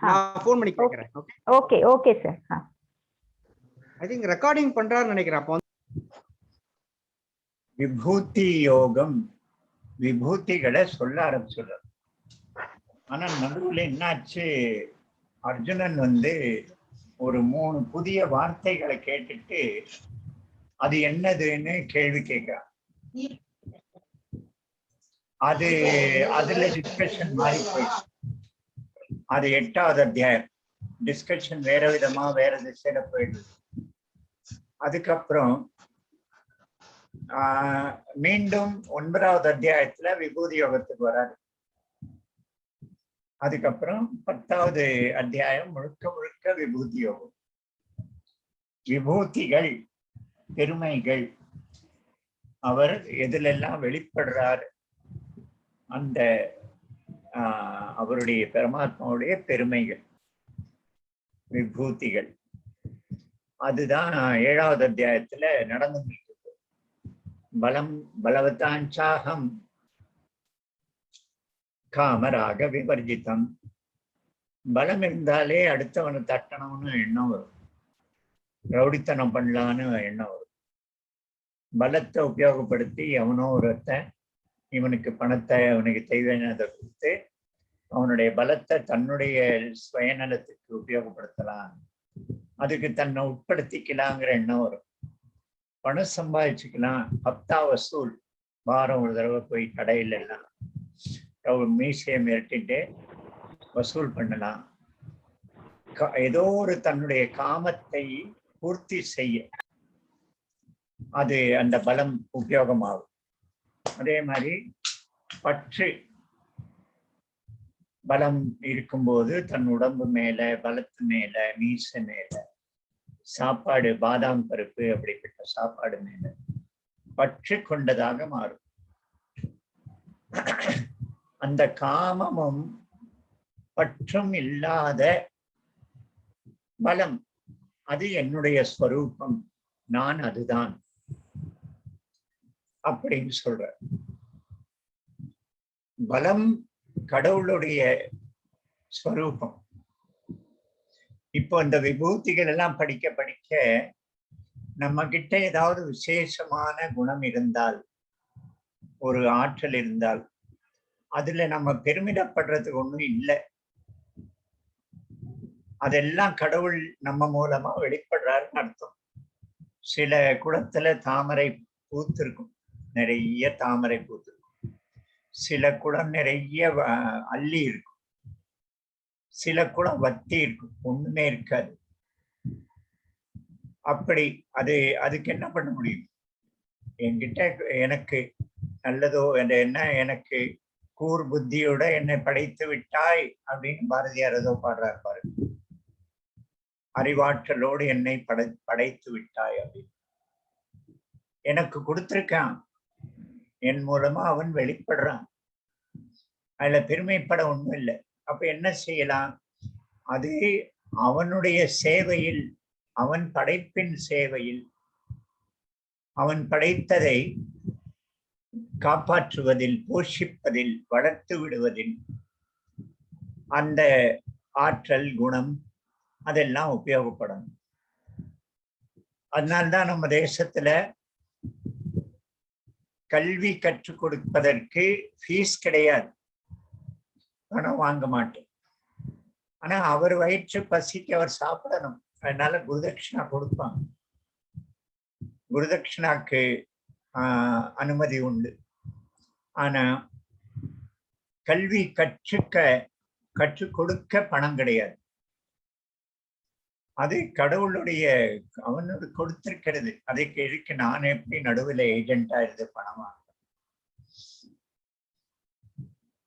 நான் ஃபோன் பண்ணி கேக்குறேன். Okay okay okay sir. I think recording பண்றாருன்னு நினைக்கிறேன். அப்போ விபூதி யோகம் விபூதிகளை சொல்ல ஆரம்பிச்சுடுறார். ஆனா நடுவில் என்னாச்சு, அர்ஜுனன் ஒரு 3 புதிய வார்த்தைகளை கேட்டுட்டு அது என்னதுன்னு கேள்வி கேட்கிறான். அதுல டிஸ்கஷன் மாறி போயிடுச்சு. அது 8வது அத்தியாயம். டிஸ்கஷன் வேற விதமா வேற திசையில போயிடுது. அதுக்கப்புறம் மீண்டும் 9வது அத்தியாயத்துல விபூதி யோகத்துக்கு வராது. அதுக்கப்புறம் 10வது அத்தியாயம் முழுக்க முழுக்க விபூதி யோகம். விபூதிகள் பெருமைகள் அவர் எதிலெல்லாம் வெளிப்படுறார், அந்த அவருடைய பரமாத்மாவுடைய பெருமைகள் விபூதிகள். அதுதான் 7வது அத்தியாயத்துல நடந்துட்டு இருக்கு. பலம் பலவத்தாஞ்சாகம் காமராக விவர்ஜிதம். பலம் இருந்தாலே அடுத்தவனை தட்டணும்னு எண்ணம் வரும், ரவுடித்தனம் பண்ணலான்னு எண்ணம் வரும். பலத்தை உபயோகப்படுத்தி எவனோ ஒருத்தன் இவனுக்கு பணத்தை அவனுக்கு தேவையானதை கொடுத்து அவனுடைய பலத்தை தன்னுடைய சுயநலத்துக்கு உபயோகப்படுத்தலாம், அதுக்கு தன்னை உட்படுத்திக்கலாங்கிற எண்ணம் வரும். பணம் சம்பாதிச்சுக்கலாம், ஹப்தா வசூல், வாரம் ஒரு தடவை போய் கடையில எல்லாம் மீசையை மிரட்டிட்டு வசூல் பண்ணலாம். ஏதோ ஒரு தன்னுடைய காமத்தை பூர்த்தி செய்ய அது அந்த பலம் உபயோகமாகும். அதே மாதிரி பற்று பலம் இருக்கும்போது தன் உடம்பு மேல, பலத்து மேல, மீசை மேல, சாப்பாடு பாதாம் பருப்பு அப்படிப்பட்ட சாப்பாடு மேல பற்று கொண்டதாக மாறும். அந்த காமமும் பற்றும் இல்லாத பலம், அது என்னுடைய ஸ்வரூபம், நான் அதுதான் அப்படின்னு சொல்ற. பலம் கடவுளுடைய ஸ்வரூபம். இப்போ இந்த விபூதிகள் எல்லாம் படிக்க படிக்க நம்ம கிட்ட ஏதாவது விசேஷமான குணம் இருந்தால், ஒரு ஆற்றல் இருந்தால், அதுல நம்ம பெருமிதப்படுறதுக்கு ஒண்ணும் இல்லை. அதெல்லாம் கடவுள் நம்ம மூலமா வெளிப்படுறாருன்னு அர்த்தம். சில குளத்துல தாமரை பூத்திருக்கும், நிறைய தாமரை பூத்திருக்கும். சில குளம் நிறைய அள்ளி இருக்கும், சில குளம் வத்தி இருக்கும், ஒண்ணுமே இருக்காது. அப்படி அதுக்கு என்ன பண்ண முடியும்? என்கிட்ட எனக்கு நல்லதோ என்ன, எனக்கு கூர் புத்தியோட என்னை படைத்து விட்டாய் அப்படின்னு பாரதியார் ஏதோ பாடுறாரு பாரு. அறிவாற்றலோடு என்னை படைத்து விட்டாய் அப்படின்னு எனக்கு கொடுத்திருக்கான், என் மூலமா அவன் வெளிப்படுறான். அதுல பெருமைப்பட ஒண்ணும் இல்லை. அப்ப என்ன செய்யலாம்? அது அவனுடைய சேவையில், அவன் படைப்பின் சேவையில், அவன் படைத்ததை காப்பாற்றுவதில், போஷிப்பதில், வளர்த்து விடுவதில் அந்த ஆற்றல், குணம் அதெல்லாம் உபயோகப்படணும். அதனால்தான் நம்ம தேசத்துல கல்வி கற்றுக் கொடுப்பதற்கு ஃபீஸ் கிடையாது, பணம் வாங்க மாட்டோம். ஆனா அவர் வயிற்று பசிக்கு அவர் சாப்பிடணும், அதனால குருதட்சிணா கொடுப்பாங்க. குருதட்சிணாக்கு அனுமதி உண்டு. ஆனா கல்வி கற்றுக் கொடுக்க பணம் கிடையாது. அது கடவுளுடைய, அவனோடு கொடுத்திருக்கிறது. அதுக்கு இருக்கு நான் எப்படி நடுவில் ஏஜென்டா இருந்து பணம் வாங்க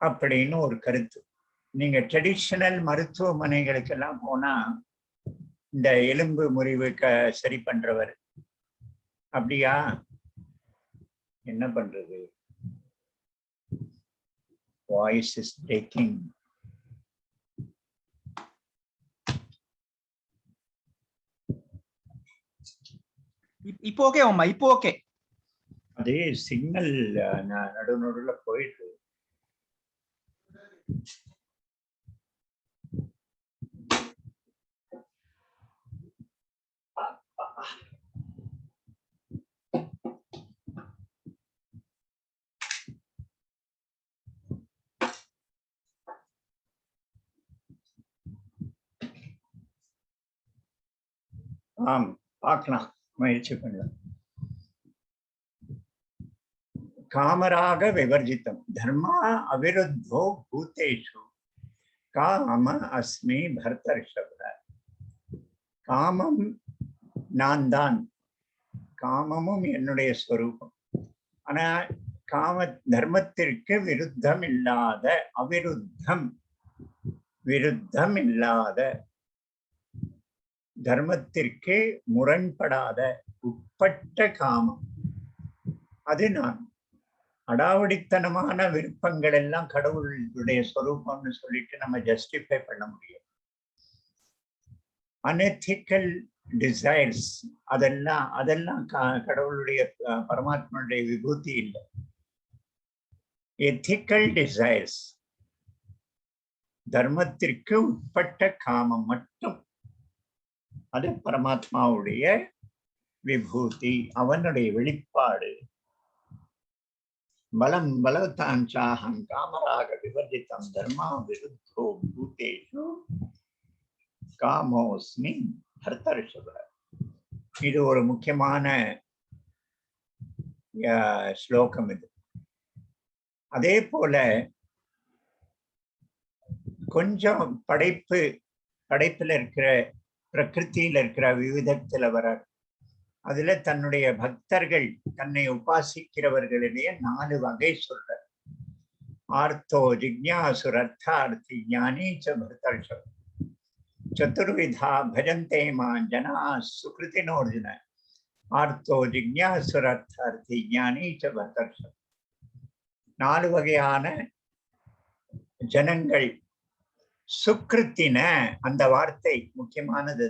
அப்படின்னு ஒரு கருத்து. நீங்க ட்ரெடிஷனல் மருத்துவமனைகளுக்கெல்லாம் போனா இந்த எலும்பு முறிவு சரி பண்றவர், அப்படியா? என்ன பண்றது? Voice is braking. இப்போ ஓகே அம்மா, இப்போ ஓகே. அதே சிக்னல் நடுநடுல போயிட்டு. ஆம், பார்க்கலாம், முயற்சி பண்ணலாம். காமராக விவர்ஜிதம் தர்மா அவிருத்தோ பூதேஷு காம அஸ்மி பர்தர்ஷப. காமம் நான் தான், காமமும் என்னுடைய ஸ்வரூபம். ஆனா காம தர்மத்திற்கு விருத்தம் இல்லாத, அவிருத்தம், விருத்தம் இல்லாத, தர்மத்திற்கு முரண்படாத, உட்பட்ட காமம் அது நான். அடாவடித்தனமான விருப்பங்கள் எல்லாம் கடவுளுடைய ஸ்வரூபம்னு சொல்லிட்டு நம்ம ஜஸ்டிஃபை பண்ண முடியும். அன்எத்திக்கல் டிசைர்ஸ் அதெல்லாம் கடவுளுடைய பரமாத்மனுடைய விபூதி இல்லை. எத்திக்கல் டிசைர்ஸ், தர்மத்திற்கு உட்பட்ட காமம் மட்டும், அது பரமாத்மாவுடைய விபூதி, அவனுடைய வெளிப்பாடு. பலம் பலவத்தாஞ்சாஹம் காமராக விவர்ஜிதம் தர்மா விருத்தோ பூதேஷு காமோஸ்மி பர்தர்ஷப. இது ஒரு முக்கியமான ஸ்லோகம் இது. அதே போல கொஞ்சம் படைப்புல இருக்கிற, பிரகிருத்தியில இருக்கிற விவிதத்துல வர, அதுல தன்னுடைய பக்தர்கள், தன்னை உபாசிக்கிறவர்களிடையே 4 வகை சொல்ற. ஆர்த்தோ ஜிக்ஞாசுர் அர்த்தார்த்தி ஞானி ச பர்தர்ஷப. சதுர்விதா பஜந்தே மா ஜனா சுக்ருதினோர்ஜுன. ஆர்த்தோ ஜிக்ஞாசுர் அர்த்தார்த்தி ஞானி ச பர்தர்ஷப. 4 வகையான ஜனங்கள். சுக்ருத்தின, அந்த வார்த்தை முக்கியமானது.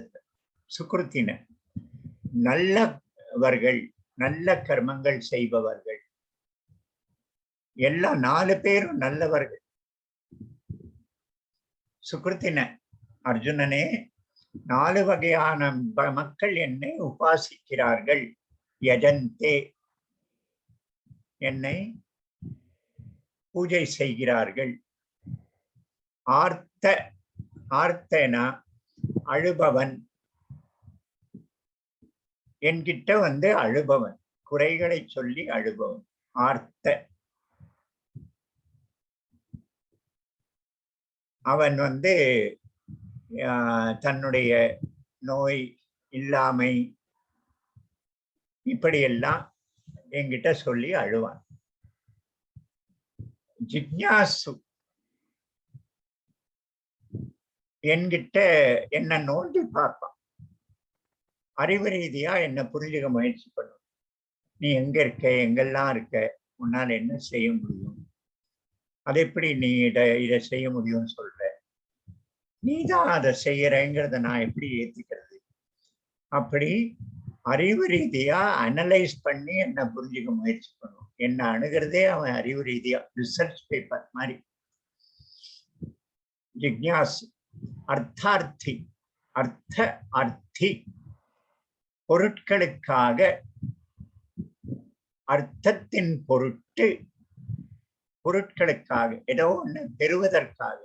சுக்ருத்தின நல்லவர்கள், நல்ல கர்மங்கள் செய்பவர்கள். எல்லா 4 பேரும் நல்லவர்கள். சுக்ருத்தின, அர்ஜுனனே 4 வகையான மக்கள் என்னை உபாசிக்கிறார்கள். யஜந்தே, என்னை பூஜை செய்கிறார்கள். ஆர்த்தனா அழுபவன், என்கிட்ட அழுபவன், குறைகளை சொல்லி அழுபவன். ஆர்த்த, அவன் தன்னுடைய நோய், இல்லாமை, இப்படியெல்லாம் என்கிட்ட சொல்லி அழுவான். ஜிக்ஞாசு, என்கிட்ட என்ன நோண்டி பார்ப்பான். அறிவு ரீதியா என்ன புரிஞ்சுக்க முயற்சி பண்ணும். நீ எங்க இருக்க, எங்கெல்லாம் இருக்க, உன்னால என்ன செய்ய முடியும், அது எப்படி நீ இதை செய்ய முடியும்னு சொல்ற, நீதான் அதை செய்யறங்கிறத நான் எப்படி ஏத்துக்கிறது? அப்படி அறிவு ரீதியா அனலைஸ் பண்ணி என்ன புரிஞ்சுக்க முயற்சி பண்ணும். என்ன அணுகிறதே அவன் அறிவு ரீதியா, ரிசர்ச் பேப்பர் மாதிரி. ஜிக்ஞாஸ் அர்த்தார்த்தி, அர்த்தி, பொருட்களுக்காக, அர்த்தத்தின் பொருட்டு, பொருட்களுக்காக, ஏதோ ஒண்ணு பெறுவதற்காக.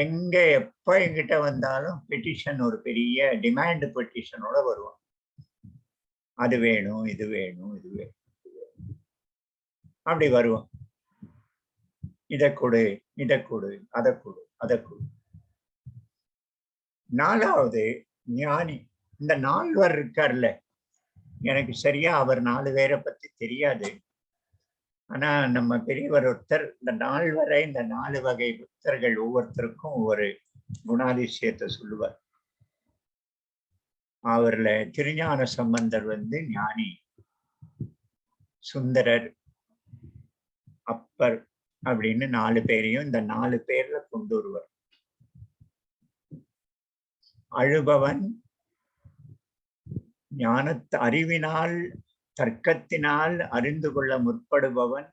எங்க எப்ப என்கிட்ட வந்தாலும் பெட்டிஷன், ஒரு பெரிய டிமாண்ட் பெட்டிஷனோட வருவான். அது வேணும், இது வேணும், இது வேணும், அப்படி வருவான். இதை கொடு, இதை கொடு, அதை கொடு, அதை கொடு. 4வது ஞானி. இந்த 4 இருக்கார்ல, எனக்கு சரியா அவர் 4 பேரை பத்தி தெரியாது. ஆனா நம்ம பெரியவர் ஒருத்தர் இந்த 4 இந்த 4 வகை பக்தர்கள் ஒவ்வொருத்தருக்கும் ஒவ்வொரு குணாதிசயத்தை சொல்லுவார். அவர்ல திருஞான சம்பந்தர் ஞானி, சுந்தரர், அப்பர் அப்படின்னு 4 பேரையும் இந்த 4 பேர்ல கொண்டு வருவார். அழுபவன், ஞானத்து அறிவினால், தர்க்கத்தினால் அறிந்து கொள்ள முற்படுபவன்,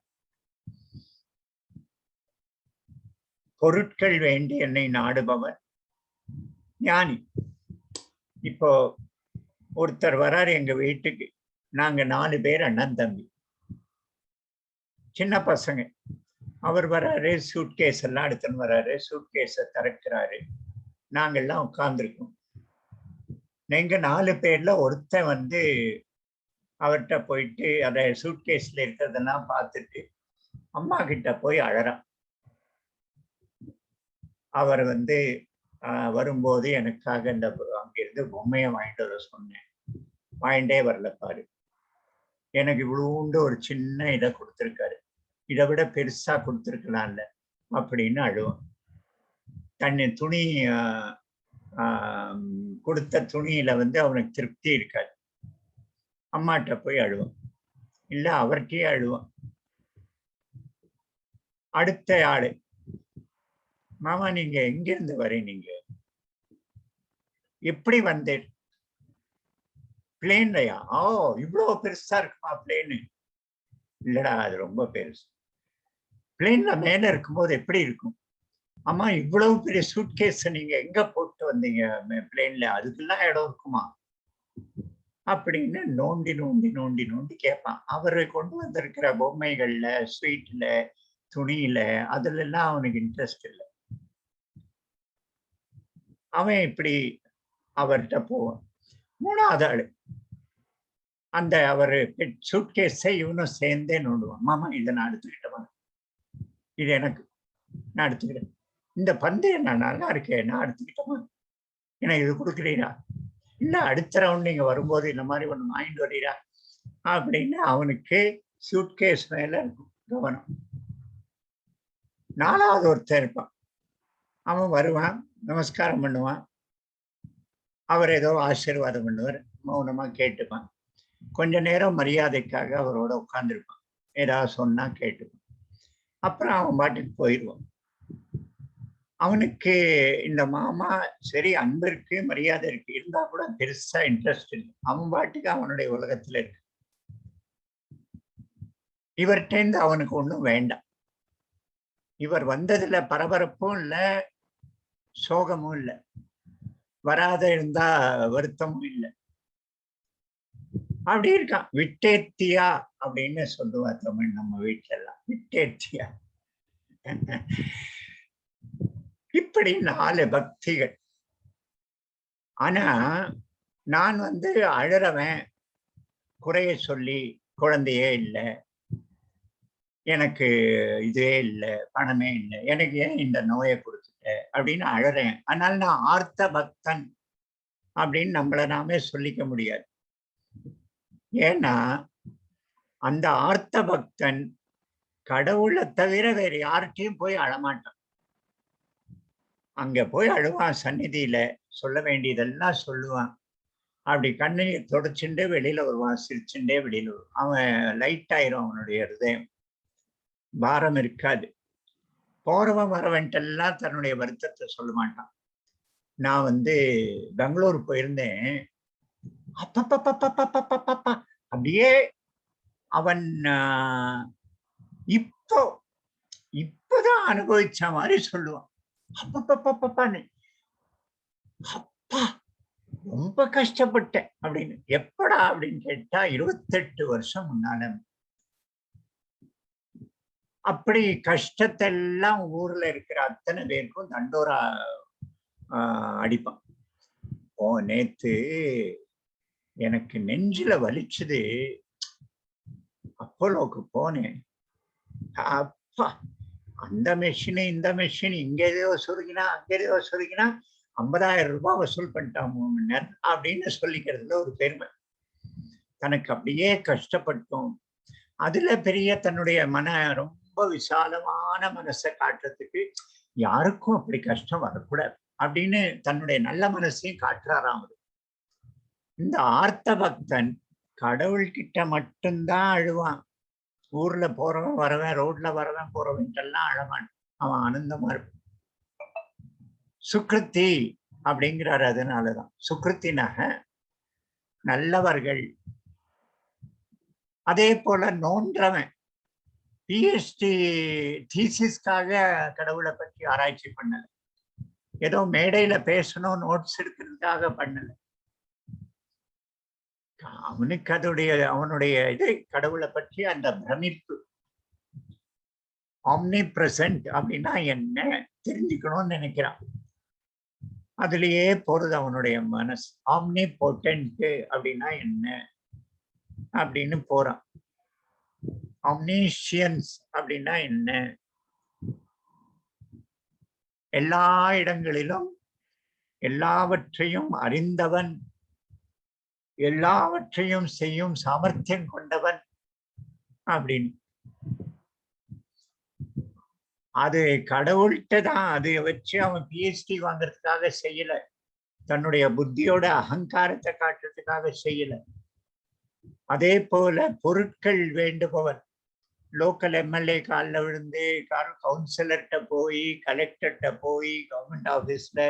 பொருட்கள் வேண்டி என்னை நாடுபவன், ஞானி. இப்போ ஒருத்தர் வராரு எங்க வீட்டுக்கு. நாங்க 4 பேர் அண்ணன் தம்பி, சின்ன பசங்க. அவர் வராரு, சூட்கேஸ் எல்லாம் எடுத்துன்னு வராரு. சூட்கேஸை திறக்கிறாரு. நாங்கெல்லாம் உட்கார்ந்துருக்கோம். நீங்க 4 பேர்ல ஒருத்தன் வந்து அவர்கிட்ட போயிட்டு அந்த சூட்கேஸ்ல இருக்கிறதெல்லாம் பார்த்துட்டு அம்மா கிட்ட போய் அழறான். அவர் வந்து வரும்போது எனக்காக இந்த அங்கிருந்து பொம்மையை வாங்கிட்டு வர சொன்னேன், வாங்கிட்டே வரல பாரு, எனக்கு இவ்வளவுண்டு ஒரு சின்ன இதை கொடுத்துருக்காரு, இதை விட பெருசா கொடுத்துருக்கலாம்ல அப்படின்னு அழுவான். தன்னை துணி கொடுத்த துணியில வந்து அவனுக்கு திருப்தி இருக்காது. அம்மாட்ட போய் அழுவான், இல்ல அவர்கிட்டயே அழுவான். அடுத்த ஆளு, மாமா நீங்க எங்க இருந்து வரீங்க, எப்படி வந்தேன், பிளேன்லயா, ஓ இவ்வளவு பெருசா இருக்குமா பிளேனு, இல்லடா அது ரொம்ப பெருசு, பிளேன்ல மேல இருக்கும்போது எப்படி இருக்கும், அம்மா இவ்வளவு பெரிய சூட்கேஸ் நீங்க எங்க போட்டு வந்தீங்க பிளேன்ல, அதுக்கெல்லாம் இடம் இருக்குமா அப்படின்னு நோண்டி நோண்டி நோண்டி நோண்டி கேட்பான். அவரை கொண்டு வந்திருக்கிற பொம்மைகள்ல, ஸ்வீட்ல, துணியில, அதுல எல்லாம் அவனுக்கு இன்ட்ரெஸ்ட் இல்லை. அவன் இப்படி அவர்கிட்ட போவான். 3வது ஆளு, அந்த அவரு சூட்கேஸை இவனும் சேர்ந்தே நோண்டுவான். மாமா இதை நான் எடுத்துக்கிட்டேன், இது எனக்கு, நான் எடுத்துக்கிறேன், இந்த பந்து என்ன நல்லா இருக்கே, நான் எடுத்துக்கிட்டேமா, எனக்கு இது கொடுக்குறீரா, இல்ல அடுத்த ரவுண்ட் நீங்க வரும்போது இந்த மாதிரி ஒண்ணு வாங்கிட்டு வரீரா அப்படின்னு அவனுக்கு சூட்கேஸ் மேல கவனம். 4வது ஒருத்தர் இருப்பான், அவன் வருவான், நமஸ்காரம் பண்ணுவான், அவர் ஏதோ ஆசீர்வாதம் பண்ணுவார், மௌனமா கேட்டுப்பான். கொஞ்ச நேரம் மரியாதைக்காக அவரோட உட்கார்ந்துருப்பான், ஏதாவது சொன்னா கேட்டுப்பான். அப்புறம் அவன் பாட்டுக்கு போயிடுவான். அவனுக்கு இந்த மாமா சரி அன்பு இருக்கு, மரியாதை இருக்கு, இருந்தா கூட பெருசா இன்ட்ரெஸ்ட் இல்லை. அவன் பாட்டுக்கு அவனுடைய உலகத்துல இருக்கு. இவர்கிட்ட அவனுக்கு ஒண்ணும் வேண்டாம். இவர் வந்ததுல பரபரப்பும் இல்லை, சோகமும் இல்லை, வராத இருந்தா வருத்தமும் இல்லை, அப்படி இருக்கான். விட்டேத்தியா அப்படின்னு சொல்லுவா தமிழ் நம்ம வீட்டுல எல்லாம், விட்டேத்தியா. இப்படி 4 பக்திகள். ஆனா நான் வந்து அழறவன், குறைய சொல்லி குழந்தையே இல்லை, எனக்கு இதுவே இல்லை, பணமே இல்லை, எனக்கு ஏன் இந்த நோயை கொடுத்துட்ட அப்படின்னு அழறேன். அதனால நான் ஆர்த்த பக்தன் அப்படின்னு நம்மளை நாமே சொல்லிக்க முடியாது. ஏன்னா அந்த ஆர்த்த பக்தன் கடவுளை தவிர வேற யார்கிட்டையும் போய் அழமாட்டான். அங்க போய் அழுவான், சந்நிதியில சொல்ல வேண்டியதெல்லாம் சொல்லுவான், அப்படி கண்ணீர் தொடச்சுட்டே வெளியில வருவான், சிரிச்சுட்டே வெளியில வருவான். அவன் லைட் ஆயிரும், அவனுடைய ஹிருதயம் பாரம் இருக்காது. போறவன் வரவன்ட்டெல்லாம் தன்னுடைய வருத்தத்தை சொல்ல மாட்டான். நான் வந்து பெங்களூர் போயிருந்தேன், அப்பப்பப்பப்பப்பப்பப்பா அப்படியே அவன் இப்பதான் அனுபவிச்ச மாதிரி சொல்லுவான். அப்பப்பப்பப்பான்னு, அப்பா ரொம்ப கஷ்டப்பட்டேன் அப்படின்னு. எப்படா அப்படின்னு கேட்டா 28 வருஷம் முன்னால. அப்படி கஷ்டத்தை எல்லாம் ஊர்ல இருக்கிற அத்தனை பேருக்கும் தண்டோரா அடிப்பான். நேத்து எனக்கு நெஞ்சில வலிச்சுது, அப்போலோக்கு போனேன், அப்பா அந்த மெஷின் இந்த மெஷின், இங்க ஏதோ சுருங்கினா அங்க ஏதோ சுருங்கினா 50,000 ரூபாய் வசூல் பண்ணிட்டான் 3 மணி நேரம் அப்படின்னு சொல்லிக்கிறதுல ஒரு பெருமை. தனக்கு அப்படியே கஷ்டப்பட்டோம். அதுல பெரிய தன்னுடைய ரொம்ப விசாலமான மனசை காட்டுறதுக்கு, யாருக்கும் அப்படி கஷ்டம் வரக்கூடாது அப்படின்னு தன்னுடைய நல்ல மனசையும் காட்டுறாராம். இந்த ஆர்த்த பக்தன் கடவுள்கிட்ட மட்டும்தான் அழுவான். ஊர்ல போறவன் வரவன், ரோட்ல வரவன் போறவன்ட்டெல்லாம் அழவான், அவன் ஆனந்தமா இருப்பான். சுக்ருத்தி அப்படிங்கிறாரு. அதனாலதான் சுக்ருத்தினாக நல்லவர்கள். அதே போல நோன்றவன் பிஹெச்டி தீசிஸ்க்காக கடவுளை பற்றி ஆராய்ச்சி பண்ணல, ஏதோ மேடையில பேசணும் நோட்ஸ் எடுக்கிறதுக்காக பண்ணல. அவனுக்கு அவனுடைய இது கடவுளை பற்றி அந்த பிரமிப்பு. ஆம்னி பிரசன்ட் அப்படின்னா என்ன தெரிஞ்சுக்கணும்னு நினைக்கிறான். அதுலயே போறது அவனுடைய மனசு. ஆம்னி பொட்டன்ட் அப்படின்னா என்ன அப்படின்னு போறான். ஆம்னிஷியன்ஸ் அப்படின்னா என்ன? எல்லா இடங்களிலும் எல்லாவற்றையும் அறிந்தவன், எல்லாவற்றையும் செய்யும் சாமர்த்தியம் கொண்டவன் அப்படின்னு. அது கடவுள்கிட்ட தான். அதை வச்சு அவன் பிஹெச்டி வாங்குறதுக்காக செய்யல, தன்னுடைய புத்தியோட அகங்காரத்தை காட்டுறதுக்காக செய்யல. அதே போல பொருட்கள் வேண்டுபவன் லோக்கல் எம்எல்ஏ காலில் விழுந்து, கவுன்சிலர்கிட்ட போய், கலெக்டர்கிட்ட போய், கவர்மெண்ட் ஆபீஸ்ல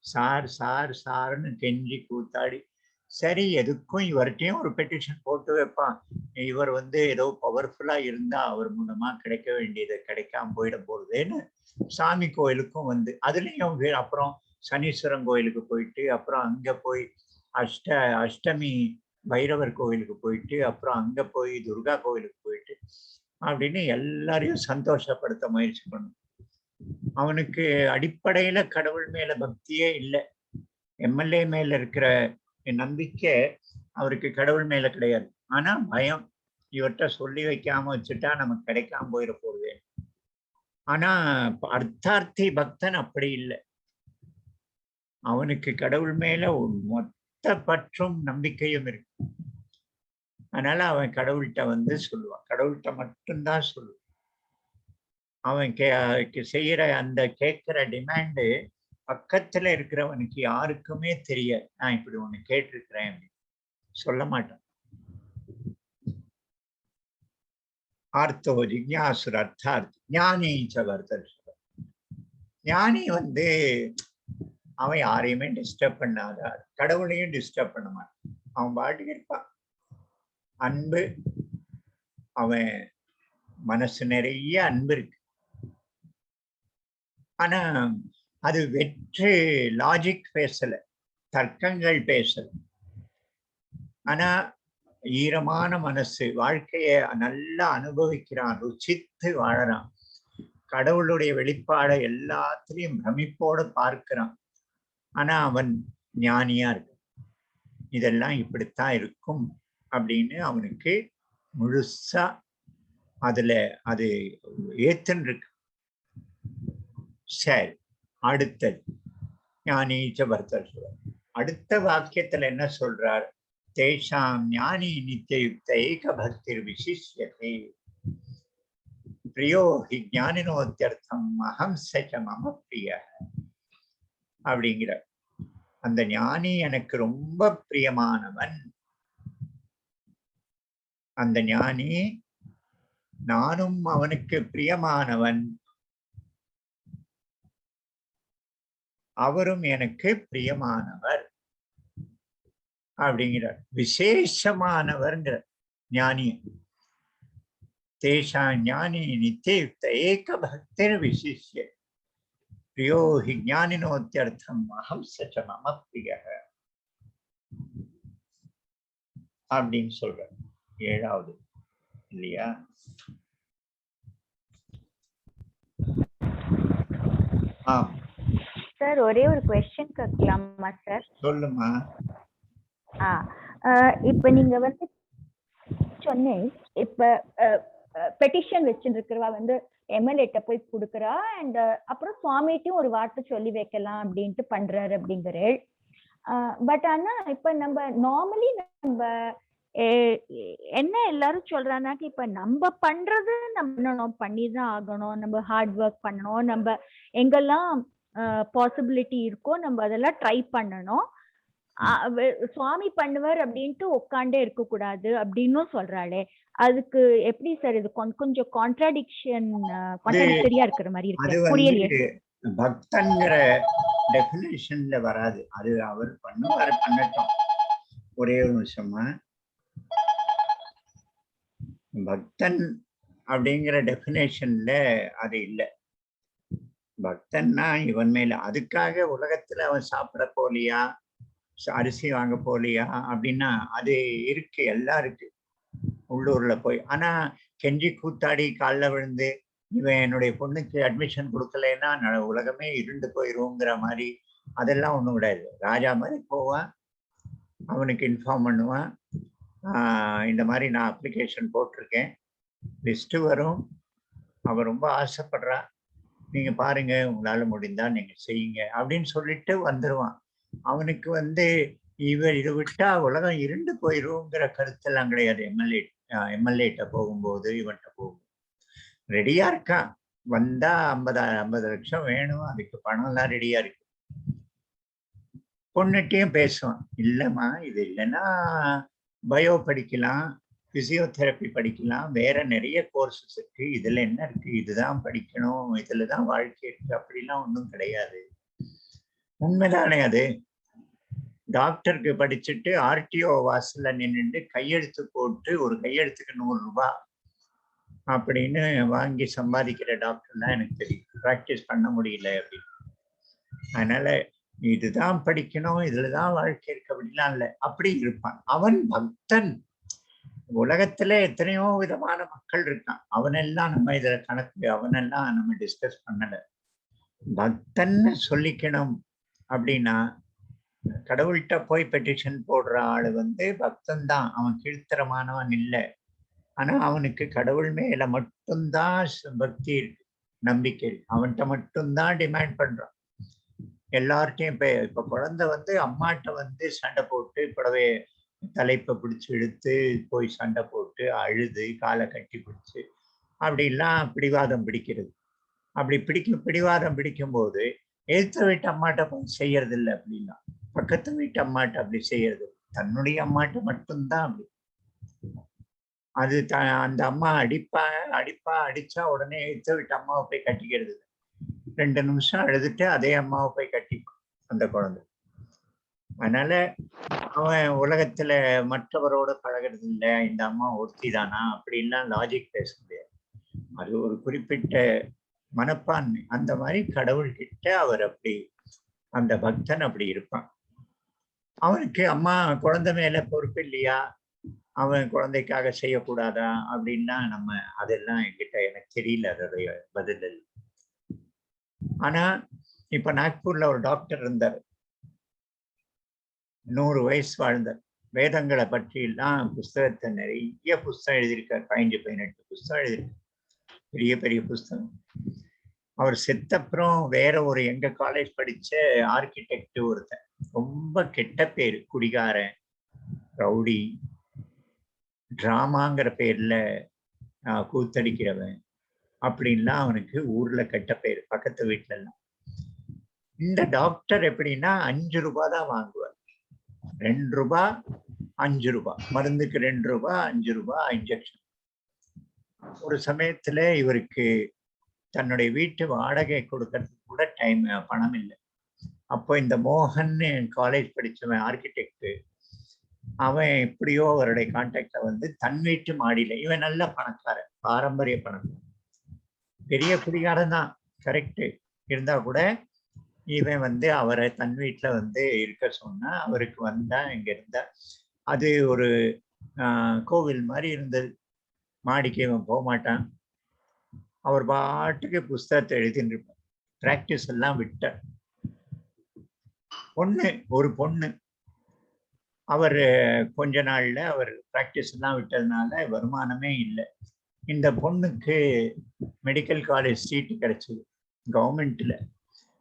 சார் சார் சார்னு கெஞ்சி கூத்தாடி, சரி எதுக்கும் இவர்கிட்டையும் ஒரு பெட்டிஷன் போட்டு வைப்பான். இவர் ஏதோ பவர்ஃபுல்லா இருந்தா அவர் மூலமா கிடைக்க வேண்டியது கிடைக்காம போயிட போறதுன்னு சாமி கோயிலுக்கும் அதுலயும் அப்புறம் சனீஸ்வரன் கோயிலுக்கு போயிட்டு, அப்புறம் அங்க போய் அஷ்டமி பைரவர் கோயிலுக்கு போயிட்டு, அப்புறம் அங்க போய் துர்கா கோயிலுக்கு போயிட்டு அப்படின்னு எல்லாரையும் சந்தோஷப்படுத்த முயற்சி பண்ணும். அவனுக்கு அடிப்படையில கடவுள் மேல பக்தியே இல்லை. எம்எல்ஏ மேல இருக்கிற நம்பிக்கை அவருக்கு கடவுள் மேல கிடையாது. ஆனா பயம், இவர்கிட்ட சொல்லி வைக்காம வச்சுட்டா நமக்கு கிடைக்காம போயிட போகுது. ஆனா அர்த்தார்த்தி பக்தன் அப்படி இல்லை. அவனுக்கு கடவுள் மேல மொத்த பற்றும் நம்பிக்கையும் இருக்கு. அதனால அவன் கடவுள்கிட்ட சொல்லுவான், கடவுள்கிட்ட மட்டும்தான் சொல்லுவான். அவன் செய்யற அந்த கேட்கிற டிமாண்டு பக்கத்துல இருக்கிறவனுக்கு யாருக்குமே தெரியாது. நான் இப்படி ஒண்ணு கேட்டிருக்கிறேன் அப்படின்னு சொல்ல மாட்டான். ஆர்த்தோ ஜிக்ஞாசுர அர்த்தார்த்தி ஞானி சவர்தர். ஞானி அவன் யாரையுமே டிஸ்டர்ப் பண்ணாத, கடவுளையும் டிஸ்டர்ப் பண்ண மாட்டான். அவன் பாட்டுக்கு இருப்பான். அன்பு, அவன் மனசு நிறைய அன்பு இருக்கு. ஆனா அது வெற்று லாஜிக் பேசல, தர்க்கங்கள் பேசல. ஆனா ஈரமான மனசு, வாழ்க்கைய நல்லா அனுபவிக்கிறான், ருசித்து வாழறான், கடவுளுடைய வெளிப்பாடை எல்லாத்திலையும் பிரமிப்போட பார்க்கிறான். ஆனா அவன் ஞானியா இருக்கு. இதெல்லாம் இப்படித்தான் இருக்கும் அப்படின்னு அவனுக்கு முழுசா அதுல அது ஏத்துன்னு இருக்கு. சரி, அடுத்தது ஞானீச்ச பர்த்தர் சொல்றார். அடுத்த வாக்கியத்துல என்ன சொல்றார்? தேஷாம் ஞானி நித்தியுக்த ஏக பக்திர் விசிஷ்யதே பிரியோ ஹி ஞானினோத்யர்த்தம் அகம் சச்ச மம பிரிய அப்படிங்கிற. அந்த ஞானி எனக்கு ரொம்ப பிரியமானவன். அந்த ஞானி, நானும் அவனுக்கு பிரியமானவன், அவரும் எனக்கு பிரியமானவர் அப்படிங்கிறார். விசேஷமானவர்ங்கிற ஞானி. தேஷா ஞானி நித்தியுக்த ஏக பக்திர் விசிஷ்ய பிரியோ ஹி ஞானினோத்யர்த்தம் அகம் சச்ச மம பிரிய அப்படின்னு சொல்ற. ஏழாவது இல்லையா? சார், ஒரே ஒரு क्वेश्चन கேட்கலாமா சார்? சொல்லுமா. இப்ப நீங்க சொன்னீங்க, இப்ப பெட்டிஷன் வச்சிருக்கிறவா எம்எல்ஏட்ட போய் கொடுக்குறா, அண்ட் அப்புறம் சுவாமிட்டையும் ஒரு வார்த்தை சொல்லி வைக்கலாம் அப்படின்ட்டு பண்றாரு அப்படிங்கிற. பட் ஆனா இப்ப நம்ம நார்மலி நம்ம என்ன எல்லாரும் சொல்றாங்க, இப்ப நம்ம பண்றது நம்ம பண்ணிதான் ஆகணும், நம்ம ஹார்ட் ஒர்க் பண்ணணும், நம்ம எங்கெல்லாம் பாசிபிலிட்டி இருக்கோ நம்ம அதெல்லாம் ட்ரை பண்ணணும், சுவாமி பண்ணுவார் அப்படின்ட்டு உட்காண்டே இருக்க கூடாது அப்படின்னு சொல்றாளே, அதுக்கு எப்படி சார் இது கொஞ்சம் கான்ட்ராடிக்டரியா இருக்கிற மாதிரி இருக்கு, புரியலையே. பக்தன்கிற டெஃபினேஷன்ல வராது. அது அவர் பண்ணுவாரு, பண்ணட்டும். ஒரே ஒரு நிமிஷமா, பக்தன் அப்படிங்கிற டெஃபினேஷன்ல அது இல்லை. பக்தன்னா இவன் மேல, அதுக்காக உலகத்துல அவன் சாப்பிட போலியா, அரிசி வாங்க போலியா அப்படின்னா அது இருக்கு, எல்லாம் இருக்கு உள்ளூர்ல போய். ஆனா கெஞ்சி கூத்தாடி காலில் விழுந்து, இவன் என்னுடைய பொண்ணுக்கு அட்மிஷன் கொடுக்கலன்னா உலகமே இருண்டு போயிருங்கிற மாதிரி அதெல்லாம் ஒண்ணும் கிடையாது. ராஜா மாதிரி போவான், அவனுக்கு இன்ஃபார்ம் பண்ணுவான். இந்த மாதிரி நான் அப்ளிகேஷன் போட்டிருக்கேன், லிஸ்ட் வரும், அவன் ரொம்ப ஆசைப்படுறா, நீங்க பாருங்க உங்களால முடிந்தா நீங்க செய்யுங்க அப்படின்னு சொல்லிட்டு வந்துருவான். அவனுக்கு இவர் இதை விட்டா உலகம் இருண்டு போயிருங்கிற கருத்தெல்லாம் கிடையாது. எம்எல்ஏட்ட போகும்போது இவன்கிட்ட போகும் ரெடியா இருக்கான். வந்தா 50 லட்சம் வேணும், அதுக்கு பணம் எல்லாம் ரெடியா இருக்கு. பொண்ணுட்டையும் பேசுவான், இல்லம்மா இது இல்லைன்னா பயோ படிக்கலாம், பிசியோதெரப்பி படிக்கலாம், வேற நிறைய கோர்சஸ் இருக்கு, இதுல என்ன இருக்கு, இதுதான் படிக்கணும், இதுலதான் வாழ்க்கை இருக்கு, அப்படிலாம் ஒன்றும் கிடையாது. உண்மைதானே அது? டாக்டருக்கு படிச்சுட்டு ஆர்டிஓ வாசல்ல நின்றுட்டு கையெழுத்து போட்டு ஒரு கையெழுத்துக்கு 100 ரூபாய் அப்படின்னு வாங்கி சம்பாதிக்கிற டாக்டர்லாம் எனக்கு தெரியும். ப்ராக்டிஸ் பண்ண முடியல அப்படின்னு. அதனால இதுதான் படிக்கணும், இதுலதான் வாழ்க்கை இருக்கு அப்படிலாம் இல்லை. அப்படி இருப்பான். அவன் பக்தன். உலகத்துல எத்தனையோ விதமான மக்கள் இருக்கான். அவனெல்லாம் நம்ம இதுல கணக்கு, அவனெல்லாம் நம்ம டிஸ்கஸ் பண்ணல. பக்தன்னு சொல்லிக்கணும் அப்படின்னா, கடவுள்கிட்ட போய் பெட்டிஷன் போடுற ஆளு பக்தன் தான், அவன் கீழ்த்தரமானவன் இல்லை. ஆனா அவனுக்கு கடவுள் மேல மட்டும்தான் பக்தி இருக்கு, நம்பிக்கை இருக்கு. அவன்கிட்ட மட்டும்தான் டிமாண்ட் பண்றான். எல்லார்ட்டையும் இப்ப குழந்தை அம்மாட்ட சண்டை போட்டு புடவை தலைப்பை பிடிச்சு இழுத்து போய் சண்டை போட்டு அழுது காலை கட்டி பிடிச்சு அப்படிலாம் பிடிவாதம் பிடிக்கிறது. அப்படி பிடிவாதம் பிடிக்கும் போது எதிர்த்த வீட்டு அம்மாட்ட போய் செய்யறது இல்லை. அப்படின்னா பக்கத்து வீட்டு அம்மாட்ட அப்படி செய்யறது, தன்னுடைய அம்மாட்ட மட்டும்தான் அப்படி. அது அந்த அம்மா அடிச்சா உடனே எதிர்த்த வீட்டு அம்மாவை போய் கட்டிக்கிறது. 2 நிமிஷம் அழுதுட்டு அதே அம்மாவை போய் கட்டிப்பான் அந்த குழந்தை. அதனால அவன் உலகத்துல மற்றவரோட பழகிறது இல்லை, இந்த அம்மா ஒருத்தி தானா அப்படின்லாம் லாஜிக் பேச முடியாது. அது ஒரு குறிப்பிட்ட மனப்பான்மை. அந்த மாதிரி கடவுள்கிட்ட அவர் அப்படி, அந்த பக்தன் அப்படி இருப்பான். அவனுக்கு அம்மா குழந்தை மேல பொறுப்பு இல்லையா, அவன் குழந்தைக்காக செய்யக்கூடாதா அப்படின்னா அதெல்லாம் என்கிட்ட எனக்கு தெரியல அதோடைய பதில். ஆனா இப்ப நாக்பூர்ல ஒரு டாக்டர் இருந்தார், 100 வயசு வாழ்ந்தார். வேதங்களை பற்றி எல்லாம் புஸ்தகத்தை நிறைய புஸ்தகம் எழுதியிருக்கார். 15-18 புஸ்தகம் எழுதியிருக்கார், பெரிய பெரிய புஸ்தகம். அவர் செத்தப்புறம் வேற ஒரு எங்க காலேஜ் படிச்ச ஆர்கிடெக்ட் ஒருத்தன், ரொம்ப கெட்ட பேரு, குடிகாரன், ரவுடி, டிராமாங்கிற பேர்ல கூத்தடிக்கிறவன் அப்படின்லாம் அவனுக்கு ஊர்ல கெட்ட பேரு, பக்கத்து வீட்டுல எல்லாம். இந்த டாக்டர் எப்படின்னா 5 ரூபாய் தான் வாங்குவார். 2 ரூபாய் 5 ரூபாய், மருந்துக்கு 2 ரூபாய் 5 ரூபாய் இன்ஜெக்ஷன். ஒரு சமயத்துல இவருக்கு தன்னுடைய வீட்டு வாடகை கொடுக்கறதுக்கு கூட பணம் இல்லை. அப்போ இந்த மோகன் காலேஜ் படிச்சவன் ஆர்கிடெக்ட், அவன் எப்படியோ அவருடைய கான்டாக்ட்ல தன் வீட்டு மாடியில, இவன் நல்ல பணக்காரன், பாரம்பரிய பணக்காரன், பெரிய குடிகாரன் தான் கரெக்ட், இருந்தா கூட இவன் அவரை தன் வீட்டுல இருக்க சொன்னா அவருக்கு இங்க இருந்தா அது ஒரு கோவில் மாதிரி இருந்தது. மாடிக்கு இவன் போக மாட்டான், அவர் பாட்டுக்கு புஸ்தகத்தை எழுதிட்டு இருப்பார். பிராக்டிஸ் எல்லாம் விட்டார். ஒரு பொண்ணு அவர் கொஞ்ச நாள்ல அவர் பிராக்டிஸ் எல்லாம் விட்டதுனால வருமானமே இல்லை. இந்த பொண்ணுக்கு மெடிக்கல் காலேஜ் சீட்டு கிடைச்சது கவர்மெண்ட்ல.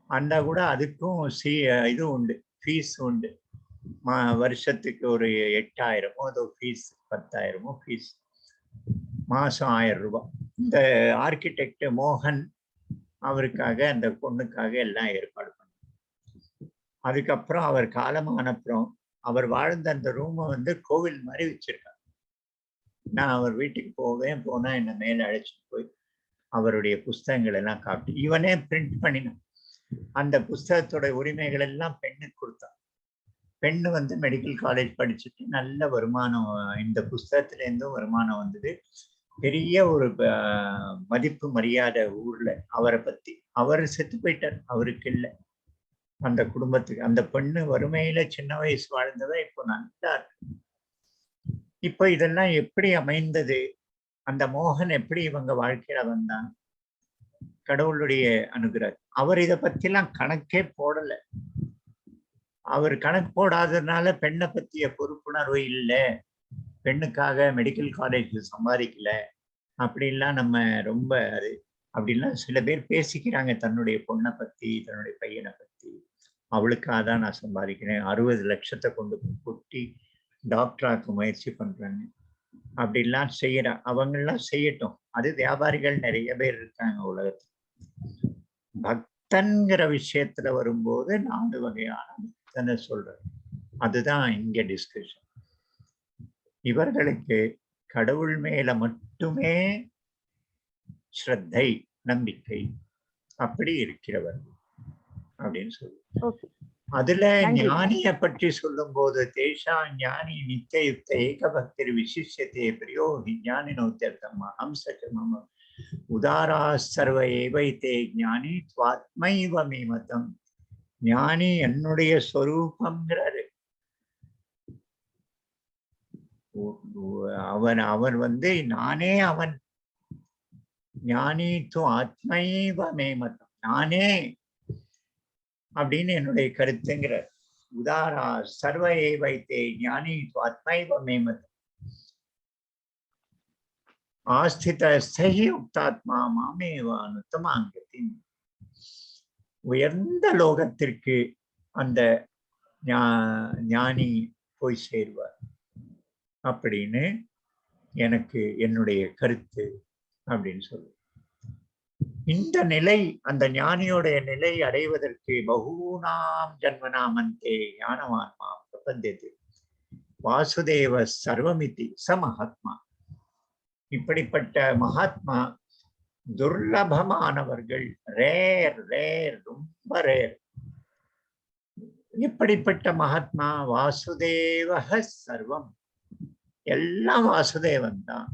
அந்த கூட அதுக்கும் இது உண்டு, ஃபீஸ் உண்டு. வருஷத்துக்கு ஒரு 8000 அதோ ஃபீஸ், 10,000 ஃபீஸ், மாசம் 1000 ரூபாய். இந்த ஆர்கிடெக்ட் மோகன் அவருக்காக அந்த பொண்ணுக்காக எல்லாம் ஏற்பாடு பண்ண. அதுக்கப்புறம் அவர் காலமானப்புறம் அவர் வாழ்ந்த அந்த ரூமை கோவில் மாதிரி வச்சிருக்கார். நான் அவர் வீட்டுக்கு போனா என்ன மேல அழைச்சிட்டு போய் அவருடைய புஸ்தகங்கள் எல்லாம் காட்டி, இவனே பிரிண்ட் பண்ணினான். அந்த புஸ்தகத்தோட உரிமைகள் எல்லாம் பெண்ணுக்கு கொடுத்தான். பெண்ணு மெடிக்கல் காலேஜ் படிச்சுட்டு நல்ல வருமானம், இந்த புஸ்தகத்துல இருந்தும் வருமானம் வந்தது. பெரிய ஒரு மதிப்பு மரியாதை ஊர்ல அவரை பத்தி. அவர் செத்து போயிட்டார், அவருக்கு இல்லை, அந்த குடும்பத்துக்கு. அந்த பெண்ணு வறுமையில சின்ன வயசு வாழ்ந்தவ இப்போ நல்லா இருக்கு. இப்போ இதெல்லாம் எப்படி அமைந்தது? அந்த மோகன் எப்படி இவங்க வாழ்க்கையில வந்தான்? கடவுளுடைய அனுகிரகம். அவர் இதை பத்திலாம் கணக்கே போடல. அவர் கணக்கு போடாததுனால பெண்ணை பத்திய பொறுப்புணர்வு இல்லை, பெண்ணுக்காக மெடிக்கல் காலேஜ் சம்பாதிக்கல அப்படின்லாம் நம்ம ரொம்ப அது அப்படின்லாம் சில பேர் பேசிக்கிறாங்க. தன்னுடைய பொண்ணை பத்தி, தன்னுடைய பையனை பத்தி, அவளுக்காக தான் நான் சம்பாதிக்கிறேன், 60 லட்சத்தை கொண்டு கொட்டி டாக்டராக்க முயற்சி பண்றாங்க அப்படிலாம் செய்யற அவங்கெல்லாம் செய்யட்டும். அது வியாபாரிகள் நிறைய பேர் இருக்காங்க உலகத்துல. பக்தன்கிற விஷயத்துல வரும்போது 4 வகையான பக்தனை சொல்றேன். அதுதான் இங்க டிஸ்கஷன். இவர்களுக்கு கடவுள் மேல மட்டுமே ஸ்ரத்தை, நம்பிக்கை அப்படி இருக்கிறவர் அப்படின்னு சொல்லு. அதுல ஞானிய பற்றி சொல்லும் போது தேஷா ஞானி நித்தியுக்த ஏகபக்திர் விசிஷ்யத்தே பிரியோ ஞானினோத்யர்த்தம் ஹம்சம உதாரா சர்வ ஏவைத்தே ஞானி துவாத்மைவ மீமதம். ஞானி என்னுடைய ஸ்வரூபம்ங்கிறாரு. அவன் நானே அவன். ஞானி து ஆத்மைவ மேமதம், நானே அப்படின்னு என்னுடைய கருத்துங்கிற. உதாரா சர்வ ஏவைத்தே ஞானி து ஆத்மைவ மேமதம் ஆஸ்தித சஹி உக்தாத்மா மாமேவா நுத்தமாங்கத்தின். உயர்ந்த லோகத்திற்கு அந்த ஞானி போய் சேருவார் அப்படின்னு எனக்கு என்னுடைய கருத்து அப்படின்னு சொல்லு. இந்த நிலை, அந்த ஞானியோடைய நிலை அடைவதற்கு பகூனாம் ஜன்மனாமந்தே ஞானவான்மா பிரபந்தது வாசுதேவ சர்வமிதி ச மகாத்மா. இப்படிப்பட்ட மகாத்மா துர்லபமானவர்கள், ரேர் ரேர், ரொம்ப ரேர். இப்படிப்பட்ட மகாத்மா வாசுதேவ சர்வம், எல்லாம் வாசுதேவன் தான்.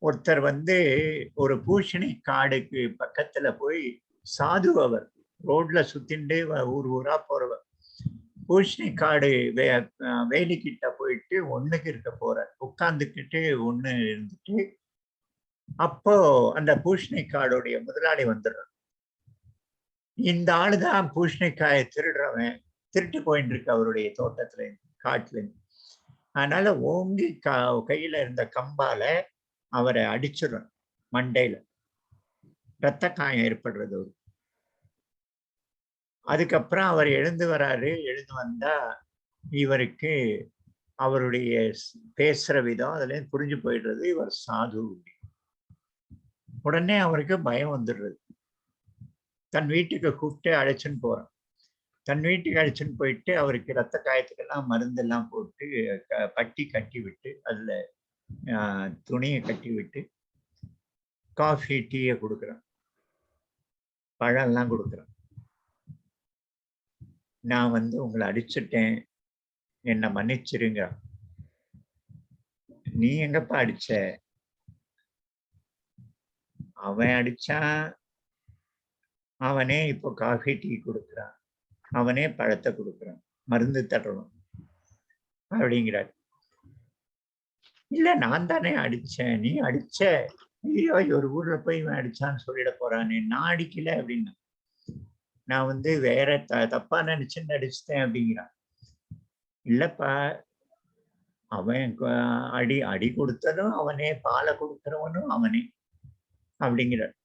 ஒருத்தர் ஒரு பூஷணி காடுக்கு பக்கத்துல போய் சாது, அவர் ரோட்ல சுத்திண்டு ஊர் ஊரா போறவர், பூஷணி காடு வேலிக்கிட்ட போயிட்டு ஒண்ணுக்கு இருக்க போறார். உட்கார்ந்துக்கிட்டு ஒண்ணு இருந்துட்டு, அப்போ அந்த பூஷணி காடுடைய முதலாளி வந்துடுறார். இந்த ஆளுதான் பூஷணிக்காயை திருடுறவன், திருட்டு போயிட்டு இருக்கு அவருடைய தோட்டத்துல இருந்து, காட்டுல இருந்து. அதனால ஓங்கி கையில இருந்த கம்பால அவரை அடிச்சிடும், மண்டையில ரத்த காயம் ஏற்படுறது. அதுக்கப்புறம் அவர் எழுந்து வராரு. எழுந்து வந்தா இவருக்கு அவருடைய பேசுற விதம் அதுல புரிஞ்சு போயிடுறது, இவர் சாது. உடனே அவருக்கு பயம் வந்துடுறது. தன் வீட்டுக்கு கூப்பிட்டு அழைச்சுன்னு போறான். தன் வீட்டுக்கு அழைச்சுன்னு போயிட்டு அவருக்கு ரத்த காயத்துக்கெல்லாம் மருந்தெல்லாம் போட்டு பட்டி கட்டி விட்டு, அதுல துணியை கட்டி விட்டு, காஃபி டீயை கொடுக்குறான், பழம் எல்லாம் கொடுக்குறான். நான் உங்களை அடிச்சுட்டேன், என்னை மன்னிச்சிருங்க. நீ எங்கப்பா அடிச்ச? அவன் அடிச்சான், அவனே இப்போ காஃபி டீ கொடுக்குறான், அவனே பழத்தை கொடுக்குறான், மருந்து தரணும் அப்படிங்கிறார். இல்ல நான் தானே அடிச்சேன். நீ அடிச்ச? ஐயோ, ஒரு ஊர்ல போய் இவன் அடிச்சான்னு சொல்லிட போறானே. நான் அடிக்கல அப்படின்னா, நான் வேற தப்பா நினைச்சுன்னு அடிச்சுட்டேன் அப்படிங்கிறான். இல்லப்பா, அவன் அடி கொடுத்ததும் அவனே, பாலை கொடுக்கிறவனும் அவனே அப்படிங்கிறார்.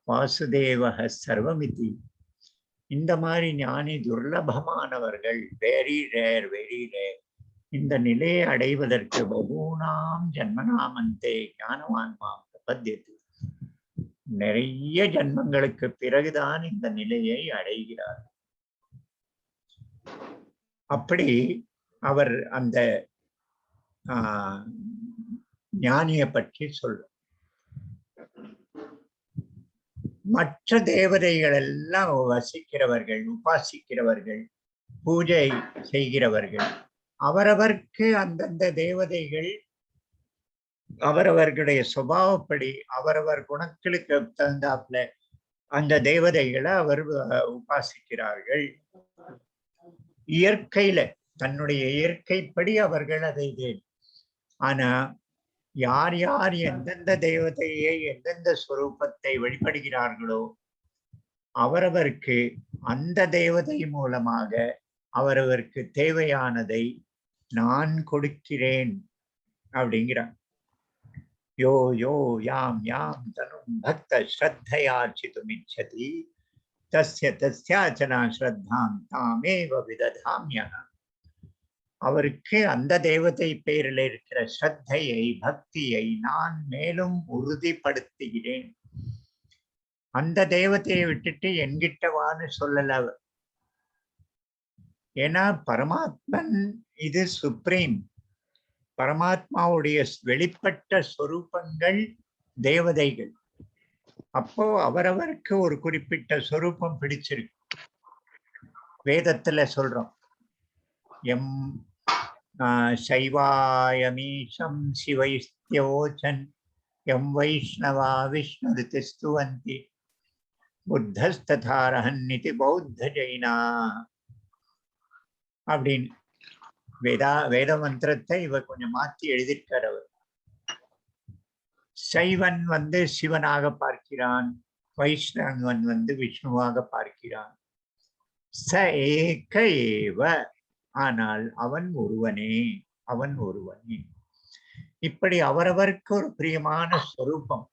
வாசுதேவ சர்வமிதி. இந்த மாதிரி ஞானி துர்லபமானவர்கள், வெரி ரேர், வெரி ரேர். இந்த நிலையை அடைவதற்கு பகூனாம் ஜன்மனாமந்தே ஞானவான்மா பிரபத்தியது. நிறைய ஜன்மங்களுக்கு பிறகுதான் இந்த நிலையை அடைகிறார். அப்படி அவர் அந்த ஞானிய பற்றி சொல்ற. மற்ற தேவதைகள் எல்லாம் வசிக்கிறவர்கள், உபாசிக்கிறவர்கள், பூஜை செய்கிறவர்கள், அவரவர்க்கு அந்தந்த தேவதைகள் அவரவர்களுடைய சுபாவப்படி அவரவர் குணங்களுக்கு தகுந்தாப்புல அந்த தேவதைகளை அவர் உபாசிக்கிறார்கள். இயற்கையில, தன்னுடைய இயற்கைப்படி அவர்கள் அதை. ஆனா யார் யார் எந்தெந்த தேவதையை, எந்தெந்த ஸ்வரூபத்தை வழிபடுகிறார்களோ அவரவருக்கு அந்த தேவதை மூலமாக அவரவருக்கு தேவையானதை நான் கொடுக்கிறேன் அப்படிங்கிறான். யோ யோ யாம் யாம் தனும் பக்த ஸ்ரத்தையார்ச்சிதுமிச்சதி தஸ்ய தஸ்யாச்சனா ஸ்ரத்தாம் தாமேவ விததாம்யஹ. அவருக்கு அந்த தேவதை பேரில் இருக்கிற ஸ்ரத்தையை, பக்தியை நான் மேலும் உறுதிப்படுத்துகிறேன். அந்த தேவதையை விட்டுட்டு என்கிட்டவான்னு சொல்லல அவர். ஏன்னா பரமாத்மன் இது சுப்ரீம். பரமாத்மாவுடைய வெளிப்பட்ட சொரூபங்கள் தேவதைகள். அப்போ அவரவருக்கு ஒரு குறிப்பிட்ட சொரூபம் பிடிச்சிருக்கு. வேதத்துல சொல்றோம், எம் சைவாயமீஷம் சிவைஸ்தியோச்சன் எம் வைஷ்ணவா விஷ்ணு திஸ்துவந்தி புத்தஸ்ததாரஹன்னிதி பௌத்த ஜெயினா அப்படின்னு வேத மந்திரத்தை இவர் கொஞ்சம் மாற்றி எழுதியிருக்கார். அவர் சைவன் சிவனாக பார்க்கிறான், வைஷ்ணவன் விஷ்ணுவாக பார்க்கிறான். ச ஏக ஏவ, ஆனால் அவன் ஒருவனே, அவன் ஒருவனே. இப்படி அவரவருக்கு ஒரு பிரியமான ஸ்வரூபம்,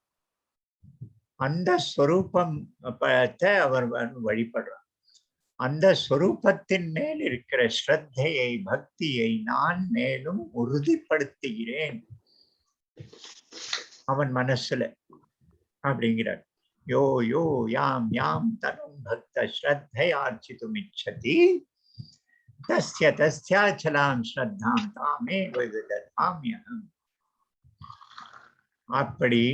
அந்த ஸ்வரூபத்தை அவர் வழிபடுறார். அந்த ஸ்வரூபத்தின் மேல் இருக்கிற ஸ்ரத்தையை, பக்தியை நான் மேலும் உறுதிப்படுத்துகிறேன் அவன் மனசுல அப்படிங்கிறார். யோ யோ யாம் யாம் தனும் பக்த ஸ்ரத்தையார்ச்சிதுமிச்சதி தஸ்ய தஸ்யாச்சலாம் ஸ்ரத்தாம் தாமேவ விததாம்யஹம். அப்படி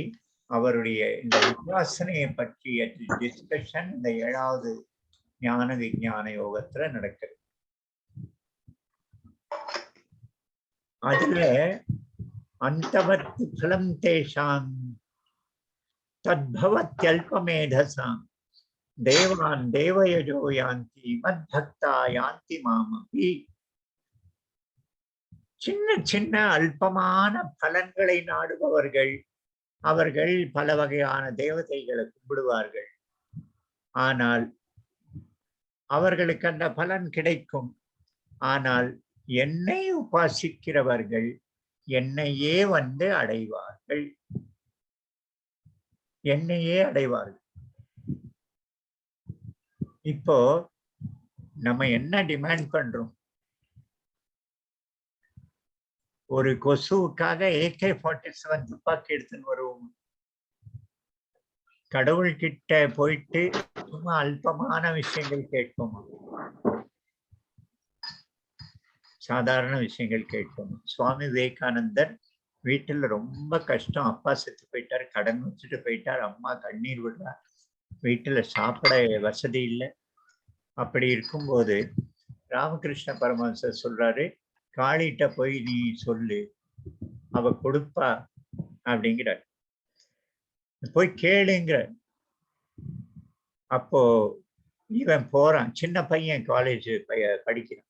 அவருடைய இந்த உபாசனையை பற்றிய டிஸ்கஷன் இந்த 7வது ஞான விஞ்ஞான யோகத்துல நடக்குது. அதுல அந்தவத் பலம் தேஷாம் தத்பவத்யல்பமேதசாம் தேவான் தேவயஜோ யாந்தி மத்பக்தா யாந்தி மாமபி. சின்ன சின்ன அல்பமான பலன்களை நாடுபவர்கள் அவர்கள் பல வகையான தேவதைகளை கும்பிடுவார்கள். ஆனால் அவர்களுக்கு அந்த பலன் கிடைக்கும். ஆனால் என்னை உபாசிக்கிறவர்கள் என்னையே அடைவார்கள், என்னையே அடைவார்கள். இப்போ நம்ம என்ன டிமாண்ட் பண்றோம்? ஒரு கொசுவுக்காக AK-47 துப்பாக்கி எடுத்துன்னு வருவோம். கடவுள்கிட்ட போயிட்டு சும்மா அல்பமான விஷயங்கள் கேட்போம், சாதாரண விஷயங்கள் கேட்போம். சுவாமி விவேகானந்தர் வீட்டுல ரொம்ப கஷ்டம், அப்பா செத்து போயிட்டார், கடன் வச்சுட்டு போயிட்டார், அம்மா கண்ணீர் விடுறார், வீட்டுல சாப்பிட வசதி இல்லை. அப்படி இருக்கும்போது ராமகிருஷ்ண பரமஹம்சர் சொல்றாரு, காளிட்ட போய் நீ சொல்லு, அவ கொடுப்பா அப்படிங்கிறார், போய் கேளுங்கிற. அப்போ இவன் போறான், சின்ன பையன், காலேஜ் படிக்கிறான்,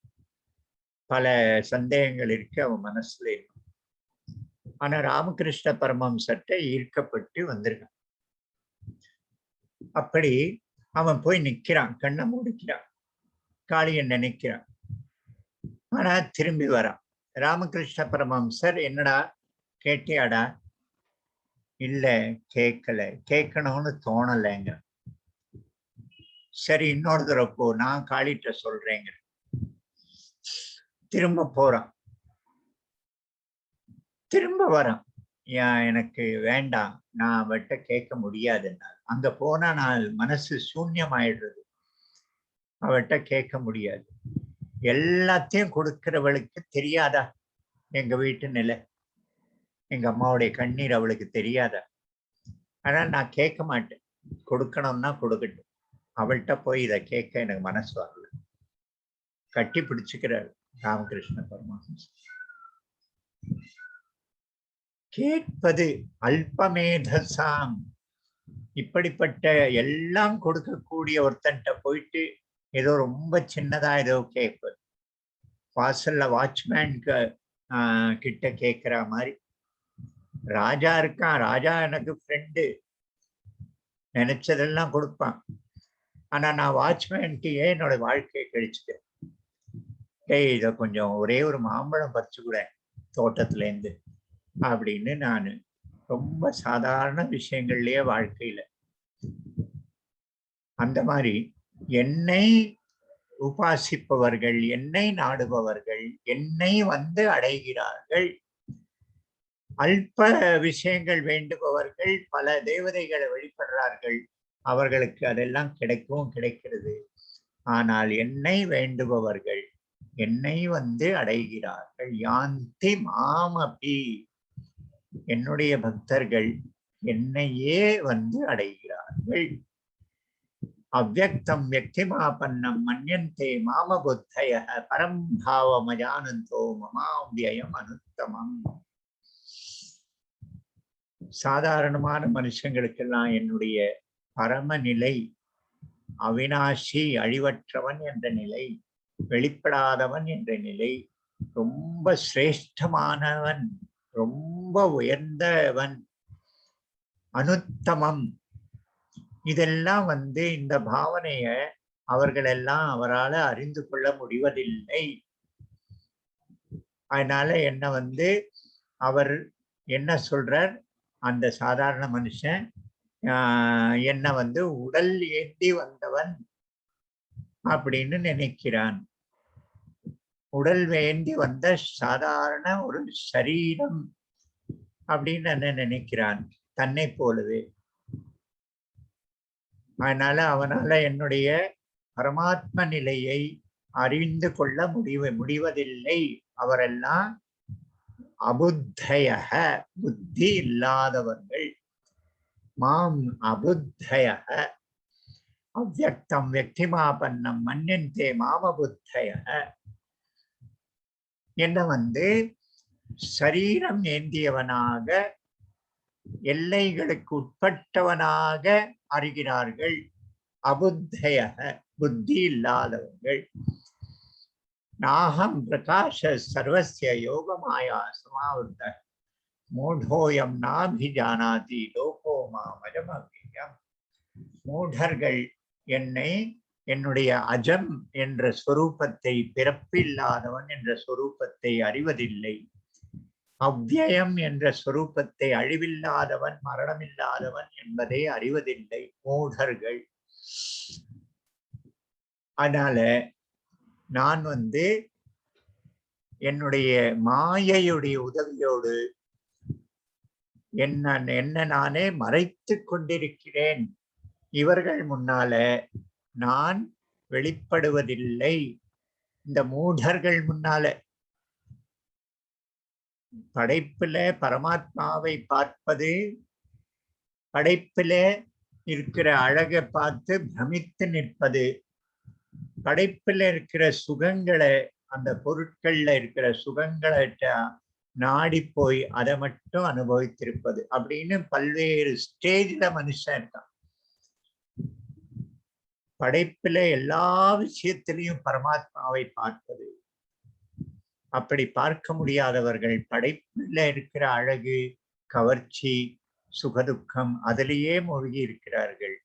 பல சந்தேகங்கள் இருக்கு அவன் மனசுல இருக்கு. ஆனா ராமகிருஷ்ண பரமஹம்சர்ட்ட ஈர்க்கப்பட்டு வந்திருக்கான். அப்படி அவன் போய் நிக்கிறான், கண்ணை மூடிக்கிறான், காளியை நினைக்கிறான். ஆனா திரும்பி வரான். ராமகிருஷ்ண பரமஹம்சர், என்னடா கேட்டியாடா? இல்ல கேட்கல, கேட்கணும்னு தோணலைங்க. சரி இன்னொரு தடவை போ, நான் காளிட்ட சொல்றேங்க. திரும்ப போறான், திரும்ப வரான், எனக்கு வேண்டாம், நான் அவட்ட கேட்க முடியாதுன்னா. அங்க போனா நான் மனசு சூன்யமாயிடுறது, அவட்ட கேட்க முடியாது. எல்லாத்தையும் கொடுக்கிறவளுக்கு தெரியாதா எங்க வீட்டு நிலை, எங்க அம்மாவுடைய கண்ணீர் அவளுக்கு தெரியாதா? ஆனா நான் கேட்க மாட்டேன், கொடுக்கணும்னா கொடுக்கட்டும். அவள்கிட்ட போய் இதை கேட்க எனக்கு மனசு வரல. கட்டி பிடிச்சுக்கிறார் ராமகிருஷ்ண பரமஹம்சர். கேட்பது அல்பமேதசாம். இப்படிப்பட்ட எல்லாம் கொடுக்கக்கூடிய ஒருத்தன்ட்ட போயிட்டு ஏதோ ரொம்ப சின்னதா ஏதோ கேட்பது, வாசல்ல வாட்ச்மேனுக்கு கிட்ட கேட்கிற மாதிரி. ராஜா இருக்கான், ராஜா எனக்கு ஃப்ரெண்டு, நினைச்சதெல்லாம் கொடுப்பான். ஆனா நான் வாட்ச்மேன்கிட்டயே என்னோட வாழ்க்கையை கழிச்சுட்டேன். டேய் இதை கொஞ்சம் ஒரே ஒரு மாம்பழம் பறிச்சு கூட தோட்டத்துல இருந்து அப்படின்னு நான் ரொம்ப சாதாரண விஷயங்கள்லயே வாழ்க்கையில அந்த மாதிரி என்னை உபாசிப்பவர்கள், என்னை நாடுபவர்கள், என்னை வந்து அடைகிறார்கள். அல்ப விஷயங்கள் வேண்டுபவர்கள் பல தேவதைகளை வழிபடுறார்கள். அவர்களுக்கு அதெல்லாம் கிடைக்கவும் கிடைக்கிறது. ஆனால் என்னை வேண்டுபவர்கள் என்னை வந்து அடைகிறார்கள். யாந்தி மாமபி, என்னுடைய பக்தர்கள் என்னையே வந்து அடைகிறார்கள். அவ்யக்தம் வியக்திமாபன்னம் மன்யந்தே மாம புத்தய பரம் பாவமஜானந்தோ மமாவ்யயம் அனுத்தமம். சாதாரணமான மனுஷங்களுக்கெல்லாம் என்னுடைய பரமநிலை, அவினாஷி அழிவற்றவன் என்ற நிலை, வெளிப்படாதவன் என்ற நிலை, ரொம்ப சிரேஷ்டமானவன், ரொம்ப உயர்ந்தவன், அனுத்தமம், இதெல்லாம் வந்து இந்த பாவனைய அவர்களெல்லாம் அவரால் அறிந்து கொள்ள முடிவதில்லை. அதனால என்ன வந்து அவர் என்ன சொல்றார், அந்த சாதாரண மனுஷன் என்ன வந்து உடல் ஏந்தி வந்தவன் அப்படின்னு நினைக்கிறான். உடல் வேண்டி வந்த சாதாரண ஒரு சரீரம் அப்படின்னு என்ன நினைக்கிறான், தன்னை போலவே. அதனால அவனால என்னுடைய பரமாத்ம நிலையை அறிந்து கொள்ள முடிவதில்லை. அவரெல்லாம் அபுத்தய, புத்தி இல்லாதவர்கள். மாம் அபுத்தய அவ்யக்தம் வியக்திமாபன்னம் மன்யந்தே மாமபுத்தய, என்ன வந்து சரீரம் ஏந்தியவனாக, எல்லைகளுக்கு உட்பட்டவனாக அறிகிறார்கள். அபுத்தய, புத்தி இல்லாதவர்கள். நாகம் பிரகாஷ சர்வஸ்ய யோகமாயா சமாவர்த்த மூடோயம் நாபிஜானாதி லோகோ மாமஜமவ்யயம். மூடர்கள் என்னை, என்னுடைய அஜம் என்ற சொரூபத்தை, பிறப்பில்லாதவன் என்ற சொரூபத்தை அறிவதில்லை. அவ்யயம் என்ற சொரூபத்தை, அழிவில்லாதவன், மரணமில்லாதவன் என்பதை அறிவதில்லை மூடர்கள். அதனால நான் வந்து என்னுடைய மாயையுடைய உதவியோடு என்ன நானே மறைத்து கொண்டிருக்கிறேன். இவர்கள் முன்னால நான் வெளிப்படுவதில்லை. இந்த மூடர்கள் முன்னால படைப்புல பரமாத்மாவை பார்ப்பது, படைப்புல இருக்கிற அழகை பார்த்து பிரமித்து நிற்பது, படைப்புல இருக்கிற சுகங்களை, அந்த பொருட்கள்ல இருக்கிற சுகங்களை நாடி போய் அதை மட்டும் அனுபவித்திருப்பது அப்படின்னு பல்வேறு ஸ்டேஜ்ல மனுஷன் இருக்கான். படைப்புல எல்லா விஷயத்திலையும் பரமாத்மாவை பார்ப்பது. அப்படி பார்க்க முடியாதவர்கள் படைப்புல இருக்கிற அழகு, கவர்ச்சி, சுகதுக்கம் அதிலேயே மூழ்கி இருக்கிறார்கள்.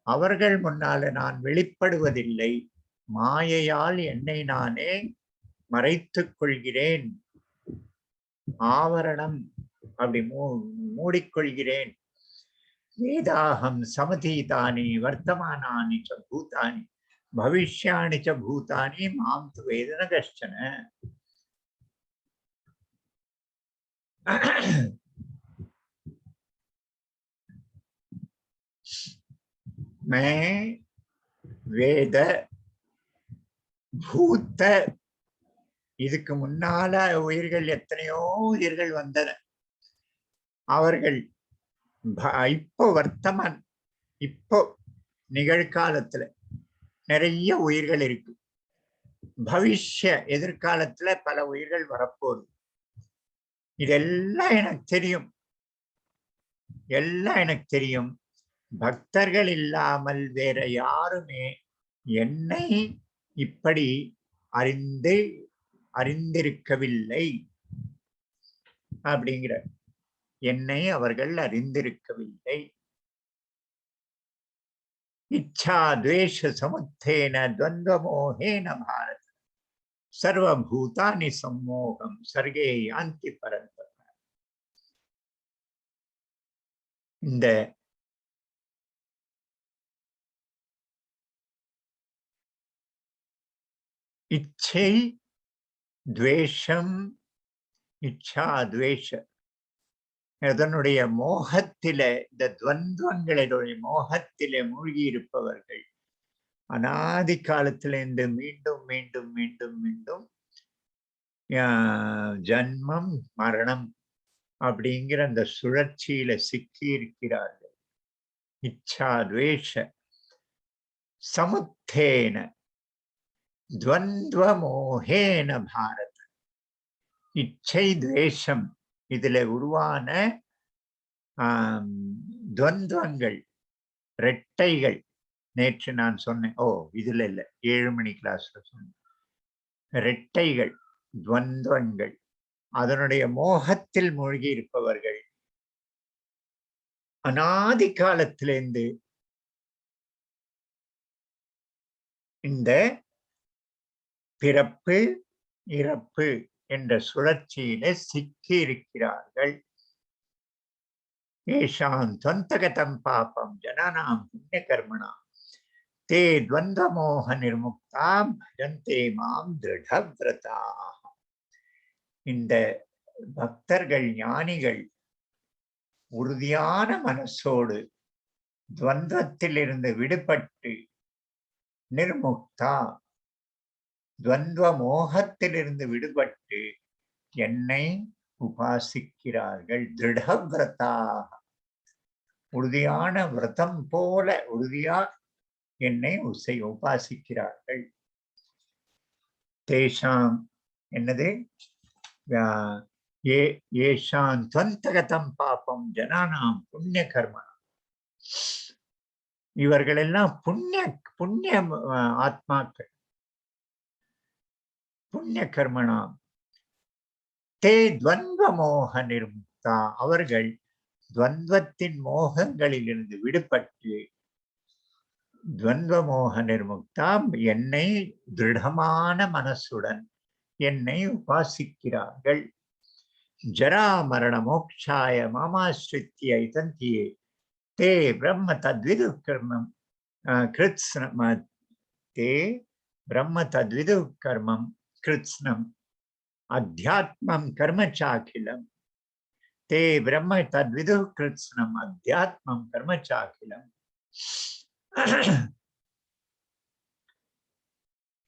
அவர்கள் முன்னால நான் வெளிப்படுவதில்லை. மாயையால் என்னை நானே மறைத்துக் கொள்கிறேன். ஆவரணம் அப்படி மூடிக்கொள்கிறேன். வேதாகம் சமதீதானி வர்த்தமானானி ச பூதானி பவிஷ்யாணி ச பூதானி மாம் து வேதன கஷ்டன. मैं வேத பூத்த, இதுக்கு முன்னால உயிர்கள் எத்தனையோ உயிர்கள் வந்தன. அவர்கள் இப்போ வர்த்தமான், இப்போ நிகழ்காலத்துல நிறைய உயிர்கள் இருக்கு. பவிஷ்ய எதிர்காலத்துல பல உயிர்கள் வரப்போகுது. இதெல்லாம் எனக்கு தெரியும், எல்லாம் எனக்கு தெரியும். பக்தர்கள் இல்லாமல் வேற யாருமே என்னை இப்படி அறிந்திருக்கவில்லை அப்படிங்கிற, என்னை அவர்கள் அறிந்திருக்கவில்லை. இச்சா துவேஷ சமுத்தேன துவந்தமோகேன பாரத சர்வபூதானி சம்மோகம் சர்கே யாந்தி பரந்தப. இந்த இச்சை துவேஷம், இச்சா துவேஷ அதனுடைய மோகத்திலே, இந்த துவந்தங்களுடைய மோகத்திலே மூழ்கி இருப்பவர்கள் அனாதி காலத்திலிருந்து மீண்டும் மீண்டும் மீண்டும் மீண்டும் ஜன்மம் மரணம் அப்படிங்கிற அந்த சுழற்சியில சிக்கி இருக்கிறார்கள். இச்சா துவேஷ சமுத்தேன துவந்துவ மோகேன பாரத. இச்சை துவேஷம் இதுல உருவான துவந்தங்கள், ரெட்டைகள். நேற்று நான் சொன்னேன், இதுல இல்ல, 7 மணி கிளாஸ்ல சொன்னேன். ரெட்டைகள், துவந்தங்கள், அதனுடைய மோகத்தில் மூழ்கி இருப்பவர்கள் அனாதி காலத்திலிருந்து இந்த பிறப்பு இறப்பு என்ற சுழற்சியில சிக்கி இருக்கிறார்கள். ஏஷாம் துவந்தகதம் பாபம் ஜனானாம் புண்ணிய கர்மணாம் தே துவந்தமோக நிர்முக்தாம் பஜந்தே மாம் திருடவ்ரதாக. இந்த பக்தர்கள், ஞானிகள் உறுதியான மனசோடு துவந்தத்தில் இருந்து விடுபட்டு நிர்முக்தா, துவந்துவ மோகத்திலிருந்து விடுபட்டு என்னை உபாசிக்கிறார்கள். திருடவ்ரதாக, உறுதியான விரதம் போல உறுதியா என்னை உபாசிக்கிறார்கள். தேஷாம் என்னது, ஏஷாம் துவந்தகதம் பாபம் ஜனானாம் புண்ணிய கர்மணம். இவர்கள் எல்லாம் புண்ணிய ஆத்மாக்கள். புண்ணிய கர்மணாம் தே துவந்த மோக நிர்முக்தா, அவர்கள் துவந்தத்தின் மோகங்களில் இருந்து விடுபட்டு துவந்த மோக நிர்முக்தா என்னை திருடமான மனசுடன் என்னை உபாசிக்கிறார்கள். ஜரா மரண மோக்ஷாய மாமாஸ்ரித்ய இதந்தியே தே பிரம்ம தத்விது கர்மம் கிருத்ஸ்னம் தே பிரம்ம தத்விது கர்மம் கிருத்ஸ்னம் அத்தியாத்மம் கர்மச்சாக்கிலம். தே பிரம்ம தத்விது கிருத்ஸ்னம் அத்தியாத்மம் கர்மச்சாக்கிலம்.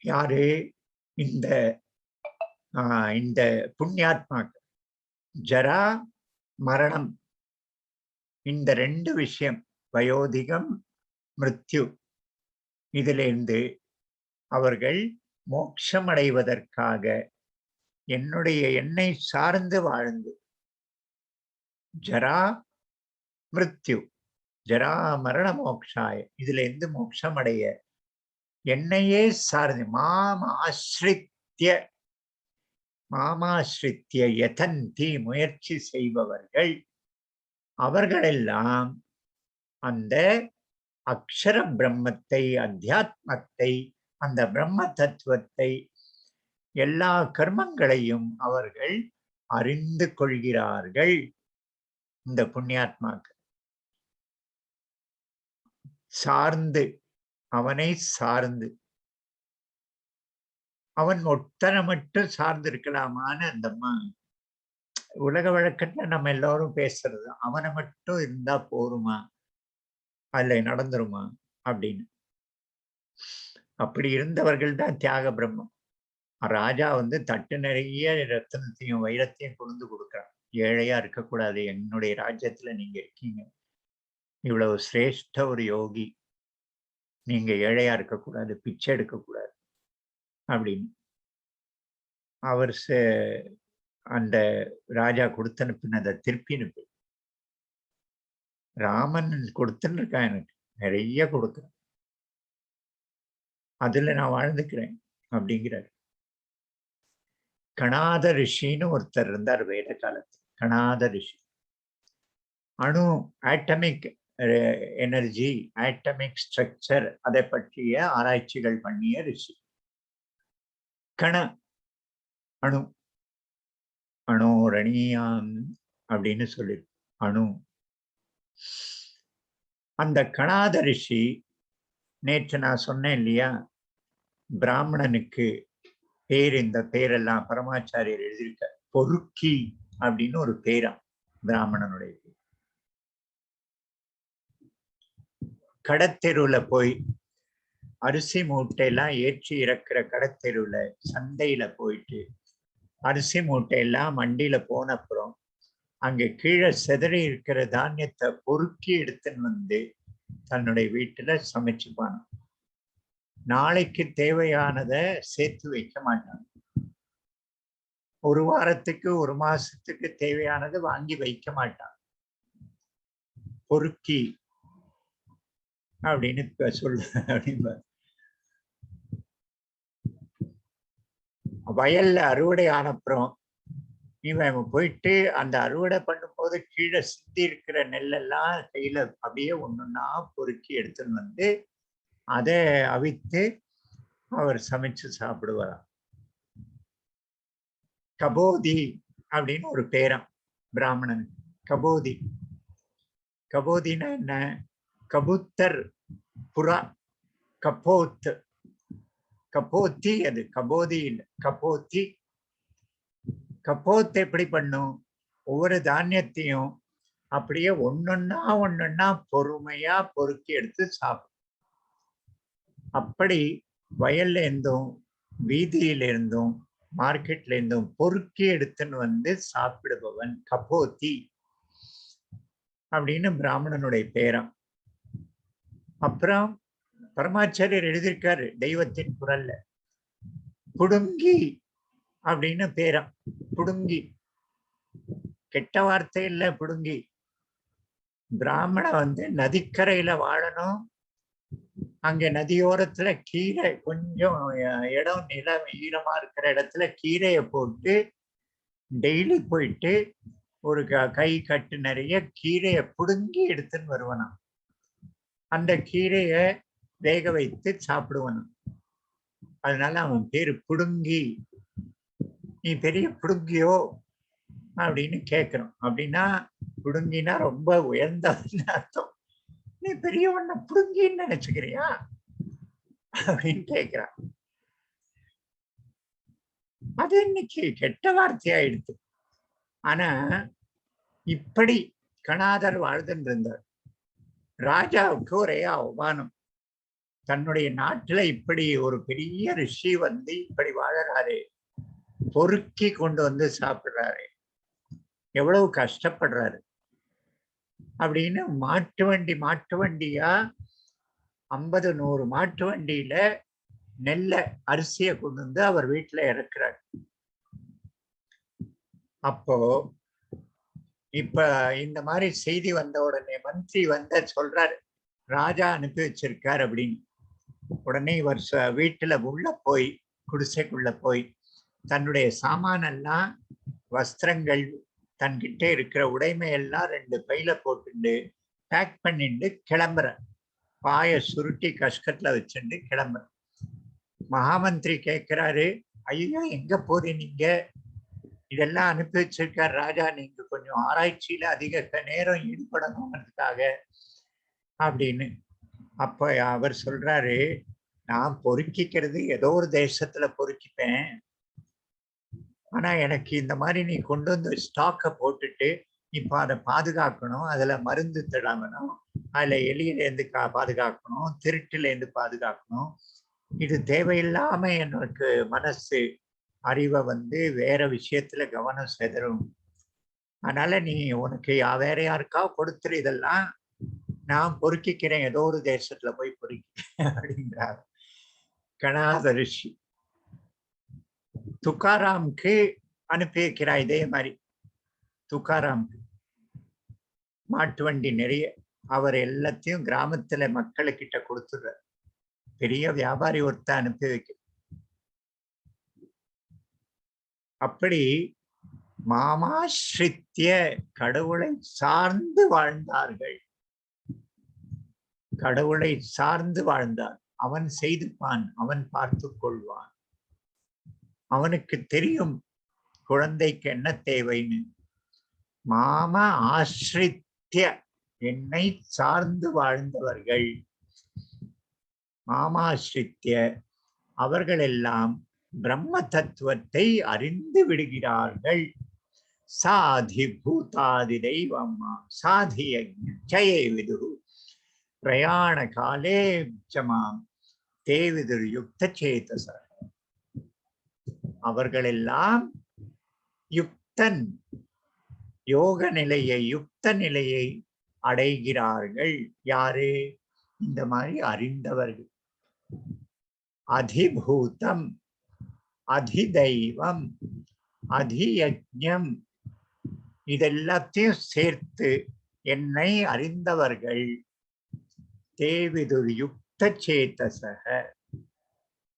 யாரு? இந்த புண்ணியாத்மாக்கள். ஜரா மரணம், இந்த 2 விஷயம், வயோதிகம் மிருத்யு, இதிலிருந்து அவர்கள் மோட்சம் அடைவதற்காக என்னை சார்ந்து வாழ்ந்து, ஜரா மிருத்யு, ஜரா மரண மோக்ஷாய, இதுல இருந்து மோட்சம் அடைய என்னையே சார்ந்து மாமாஸ்ரித்ய யதந்தி, முயற்சி செய்பவர்கள், அவர்களெல்லாம் அந்த அக்ஷர பிரம்மத்தை, அத்தியாத்மத்தை, அந்த பிரம்ம தத்துவத்தை, எல்லா கர்மங்களையும் அவர்கள் அறிந்து கொள்கிறார்கள். இந்த புண்ணியாத்மாக்கள் சார்ந்து, அவனை சார்ந்து, அவன் ஒத்தனை மட்டும் சார்ந்து இருக்கலாமான்னு அந்த உலக வழக்கத்துல நம்ம எல்லாரும் பேசுறது, அவனை மட்டும் இருந்தா போருமா, அதுல நடந்துருமா அப்படின்னு. அப்படி இருந்தவர்கள் தான் தியாக பிரம்மம். ராஜா தட்டு நிறைய ரத்தினத்தையும் வைரத்தையும் கொண்டு கொடுக்குறான். ஏழையா இருக்கக்கூடாது, என்னுடைய ராஜ்யத்துல நீங்க இருக்கீங்க, இவ்வளவு சிரேஷ்ட ஒரு யோகி, நீங்க ஏழையா இருக்கக்கூடாது, பிச்சை எடுக்கக்கூடாது அப்படின்னு. அவர் அந்த ராஜா கொடுத்து அனுப்பினதை திருப்பி அனுப்பி, ராமன் கொடுத்துன்னு இருக்கான், எனக்கு நிறைய கொடுக்குறேன், அதுல நான் வாழ்ந்துக்கிறேன் அப்படிங்கிறார். கணாத ரிஷின்னு ஒருத்தர் இருந்தார் வேத காலத்தில். கணாத ரிஷி அணு ஆட்டமிக் எனர்ஜி, ஆட்டமிக் ஸ்ட்ரக்சர் அதை பற்றிய ஆராய்ச்சிகள் பண்ணிய ரிஷி. கண அணு, அணோரணியாம் அப்படின்னு சொல்லி அணு. அந்த கணாத ரிஷி, நேற்று நான் சொன்னேன் இல்லையா, பிராமணனுக்கு பேர், இந்த பேரெல்லாம் பரமாச்சாரியர் எழுதியிருக்க, பொறுக்கி அப்படின்னு ஒரு பேரா பிராமணனுடைய. கடத்தெருவுல போய் அரிசி மூட்டையெல்லாம் ஏற்றி இறக்குற கடத்தெருவுல சந்தையில போயிட்டு அரிசி மூட்டையெல்லாம் வண்டியில போன அப்புறம் அங்க கீழே செதறி இருக்கிற தானியத்தை பொறுக்கி எடுத்துன்னு வந்து தன்னுடைய வீட்டுல சமைச்சுப்பான். நாளைக்கு தேவையானதை சேர்த்து வைக்க மாட்டான். ஒரு வாரத்துக்கு ஒரு மாசத்துக்கு தேவையானதை வாங்கி வைக்க மாட்டான். பொறுக்கி அப்படின்னு சொல்லு அப்படின்னு. வயல்ல அறுவடை ஆனப்புறம் இவன் போயிட்டு அந்த அறுவடை பண்ணும்போது கீழே சிந்தி இருக்கிற நெல்லெல்லாம் கையில அப்படியே ஒண்ணுன்னா பொறுக்கி எடுத்துன்னு வந்து அதை அவித்து அவர் சமைச்சு சாப்பிடுவாராம். கபோதி அப்படின்னு ஒரு பேரம் பிராமணன். கபோதி, கபோதினா என்ன? கபுத்தர், புறா, கபோத், கபோத்தி, அது கபோதி இல்லை, கபோத்தி. கபோத் எப்படி பண்ணும்? ஒவ்வொரு தானியத்தையும் அப்படியே ஒன்னொன்னா பொறுமையா பொறுக்கி எடுத்து சாப்பிடும். அப்படி வயல்ல இருந்தும் வீதியில இருந்தும் மார்க்கெட்ல இருந்தும் பொறுக்கி எடுத்துன்னு வந்து சாப்பிடுபவன் கபோத்தி அப்படின்னு பிராமணனுடைய பேரம். அப்புறம் பரமாச்சாரியர் எழுதியிருக்காரு தெய்வத்தின் குரல்ல, புடுங்கி அப்படின்னு பேரம். புடுங்கி கெட்ட வார்த்தை இல்ல. புடுங்கி பிராமணன் வந்து நதிக்கரையில வாழணும். அங்க நதியோரத்துல கீரை, கொஞ்சம் இடம் நிலம் ஈரமா இருக்கிற இடத்துல கீரையை போட்டு டெய்லி போயிட்டு ஒரு கை கட்டு நிறைய கீரையை புடுங்கி எடுத்துன்னு வருவனாம். அந்த கீரைய வேக வைத்து சாப்பிடுவனாம். அதனால அவன் பேரு புடுங்கி. நீ பெரிய புடுங்கியோ அப்படின்னு கேட்கிறோம். அப்படின்னா புடுங்கினா ரொம்ப உயர்ந்தவன்னு அர்த்தம். நீ பெரியவண்ண புடுங்கின்னு நினைச்சுக்கிறியா அப்படின்னு கேட்கிறான். அது இன்னைக்கு கெட்ட வார்த்தையாயிடுது. ஆனா இப்படி கணாதர் வாழ்ந்துட்டு இருந்தார். ராஜாவுக்கு ஒரே அவமானம். தன்னுடைய நாட்டுல இப்படி ஒரு பெரிய ரிஷி வந்து இப்படி வாழறாரு, பொறுக்கி கொண்டு வந்து சாப்பிடுறாரு, எவ்வளவு கஷ்டப்படுறாரு அப்படின்னு மாட்டு வண்டியா 50-100 மாட்டு வண்டியில நெல்ல அரிசியை கொண்டு வந்து அவர் வீட்டுல இறக்குறாரு. அப்போ இப்ப இந்த மாதிரி செய்தி வந்த உடனே மந்திரி வந்த சொல்றாரு, ராஜா அனுப்பி வச்சிருக்கார் அப்படின்னு. உடனே இவர் வீட்டுல உள்ள போய், குடிசைக்குள்ள போய் தன்னுடைய சாமானெல்லாம், வஸ்திரங்கள், தன்கிட்ட இருக்கிற உடைமையெல்லாம் 2 பையில போட்டுண்டு பேக் பண்ணிட்டு கிளம்புற. பாய சுருட்டி கஷ்கட்ல வச்சுட்டு கிளம்புற. மகாமந்திரி கேட்கிறாரு, ஐயோ எங்க போறீங்க நீங்க? இதெல்லாம் அனுப்பி வச்சிருக்கார் ராஜா, நீங்க கொஞ்சம் ஆராய்ச்சியில அதிக நேரம் ஈடுபடணும்ன்றதுக்காக அப்படின்னு. அப்ப அவர் சொல்றாரு, நான் பொறுக்கிக்கிறது ஏதோ ஒரு தேசத்துல பொறுக்கிப்பேன். ஆனா எனக்கு இந்த மாதிரி நீ கொண்டு வந்து ஸ்டாக்கை போட்டுட்டு இப்ப அதை பாதுகாக்கணும், அதுல மருந்து தடாமணும், அதுல எலியில இருந்து பாதுகாக்கணும், திருட்டுல இருந்து பாதுகாக்கணும். இது தேவையில்லாம எனக்கு மனசு அறிவை வந்து வேற விஷயத்துல கவனம் செதறும். அதனால நீ உனக்கு வேற யாருக்கா கொடுத்துரு, இதெல்லாம் நான் பொறுக்கிக்கிறேன், ஏதோ ஒரு தேசத்துல போய் பொறுக்கிறேன் அப்படின்றார் கணாத ரிஷி. துக்காராமுக்கு அனுப்பி வைக்கிறார் இதே மாதிரி. துக்காராமுக்கு மாட்டு வண்டி நிறைய, அவர் எல்லாத்தையும் கிராமத்துல மக்களுக்கிட்ட கொடுத்துடுறார். பெரிய வியாபாரி ஒருத்த அனுப்பி வைக்க. அப்படி மாமாஸ்ரித்ய, கடவுளை சார்ந்து வாழ்ந்தார்கள். கடவுளை சார்ந்து வாழ்ந்தார். அவன் செய்துப்பான், அவன் பார்த்து கொள்வான். அவனுக்கு தெரியும் குழந்தைக்கு என்ன தேவைன்னு. மாம ஆசிரித்ய, என்னை சார்ந்து வாழ்ந்தவர்கள், மாமாசிரித்ய, அவர்களெல்லாம் பிரம்ம தத்துவத்தை அறிந்து விடுகிறார்கள். சாதி பூதாதி தெய்வம்மா சாதியே விது பிரயாண காலே மாம் தே விதுர் யுக்த சேதச. அவர்களெல்லாம் யுக்தன், யோக நிலையை, யுக்த நிலையை அடைகிறார்கள். யாரு? இந்த மாதிரி அறிந்தவர்கள். அதிபூதம், அதிதெய்வம், அதியஜ்ஞம், இதெல்லாத்தையும் சேர்த்து என்னை அறிந்தவர்கள் தேவிதுர் யுக்த சேதசக,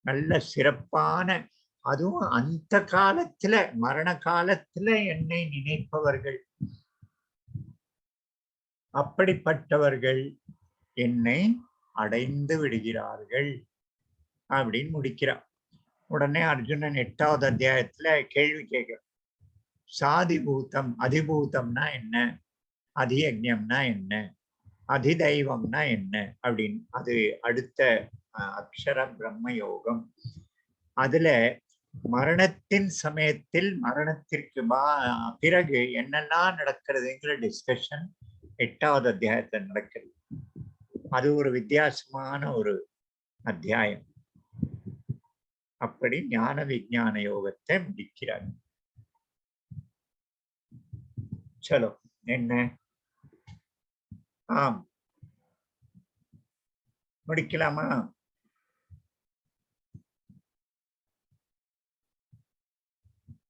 நல்ல சிறப்பான, அதுவும் அந்த காலத்துல மரண காலத்துல என்னை நினைப்பவர்கள். அப்படிப்பட்டவர்கள் என்னை அடைந்து விடுகிறார்கள் அப்படின்னு முடிக்கிறார். உடனே அர்ஜுனன் 8வது அத்தியாயத்துல கேள்வி கேட்கிறார். சாதிபூதம், அதிபூதம்னா என்ன, அதியஜ்ஞம்னா என்ன, அதிதெய்வம்னா என்ன அப்படின்னு. அது அடுத்த அக்ஷர பிரம்ம யோகம். அதுல மரணத்தின் சமயத்தில், மரணத்திற்கு பிறகு என்னெல்லாம் நடக்கிறதுங்கிற டிஸ்கஷன் 8வது அத்தியாயத்தில் நடக்கிறது. அது ஒரு வித்தியாசமான ஒரு அத்தியாயம். அப்படி ஞான விஞ்ஞான யோகத்தை முடிக்கிறார். சலோ, என்ன? ஆம், முடிக்கலாமா?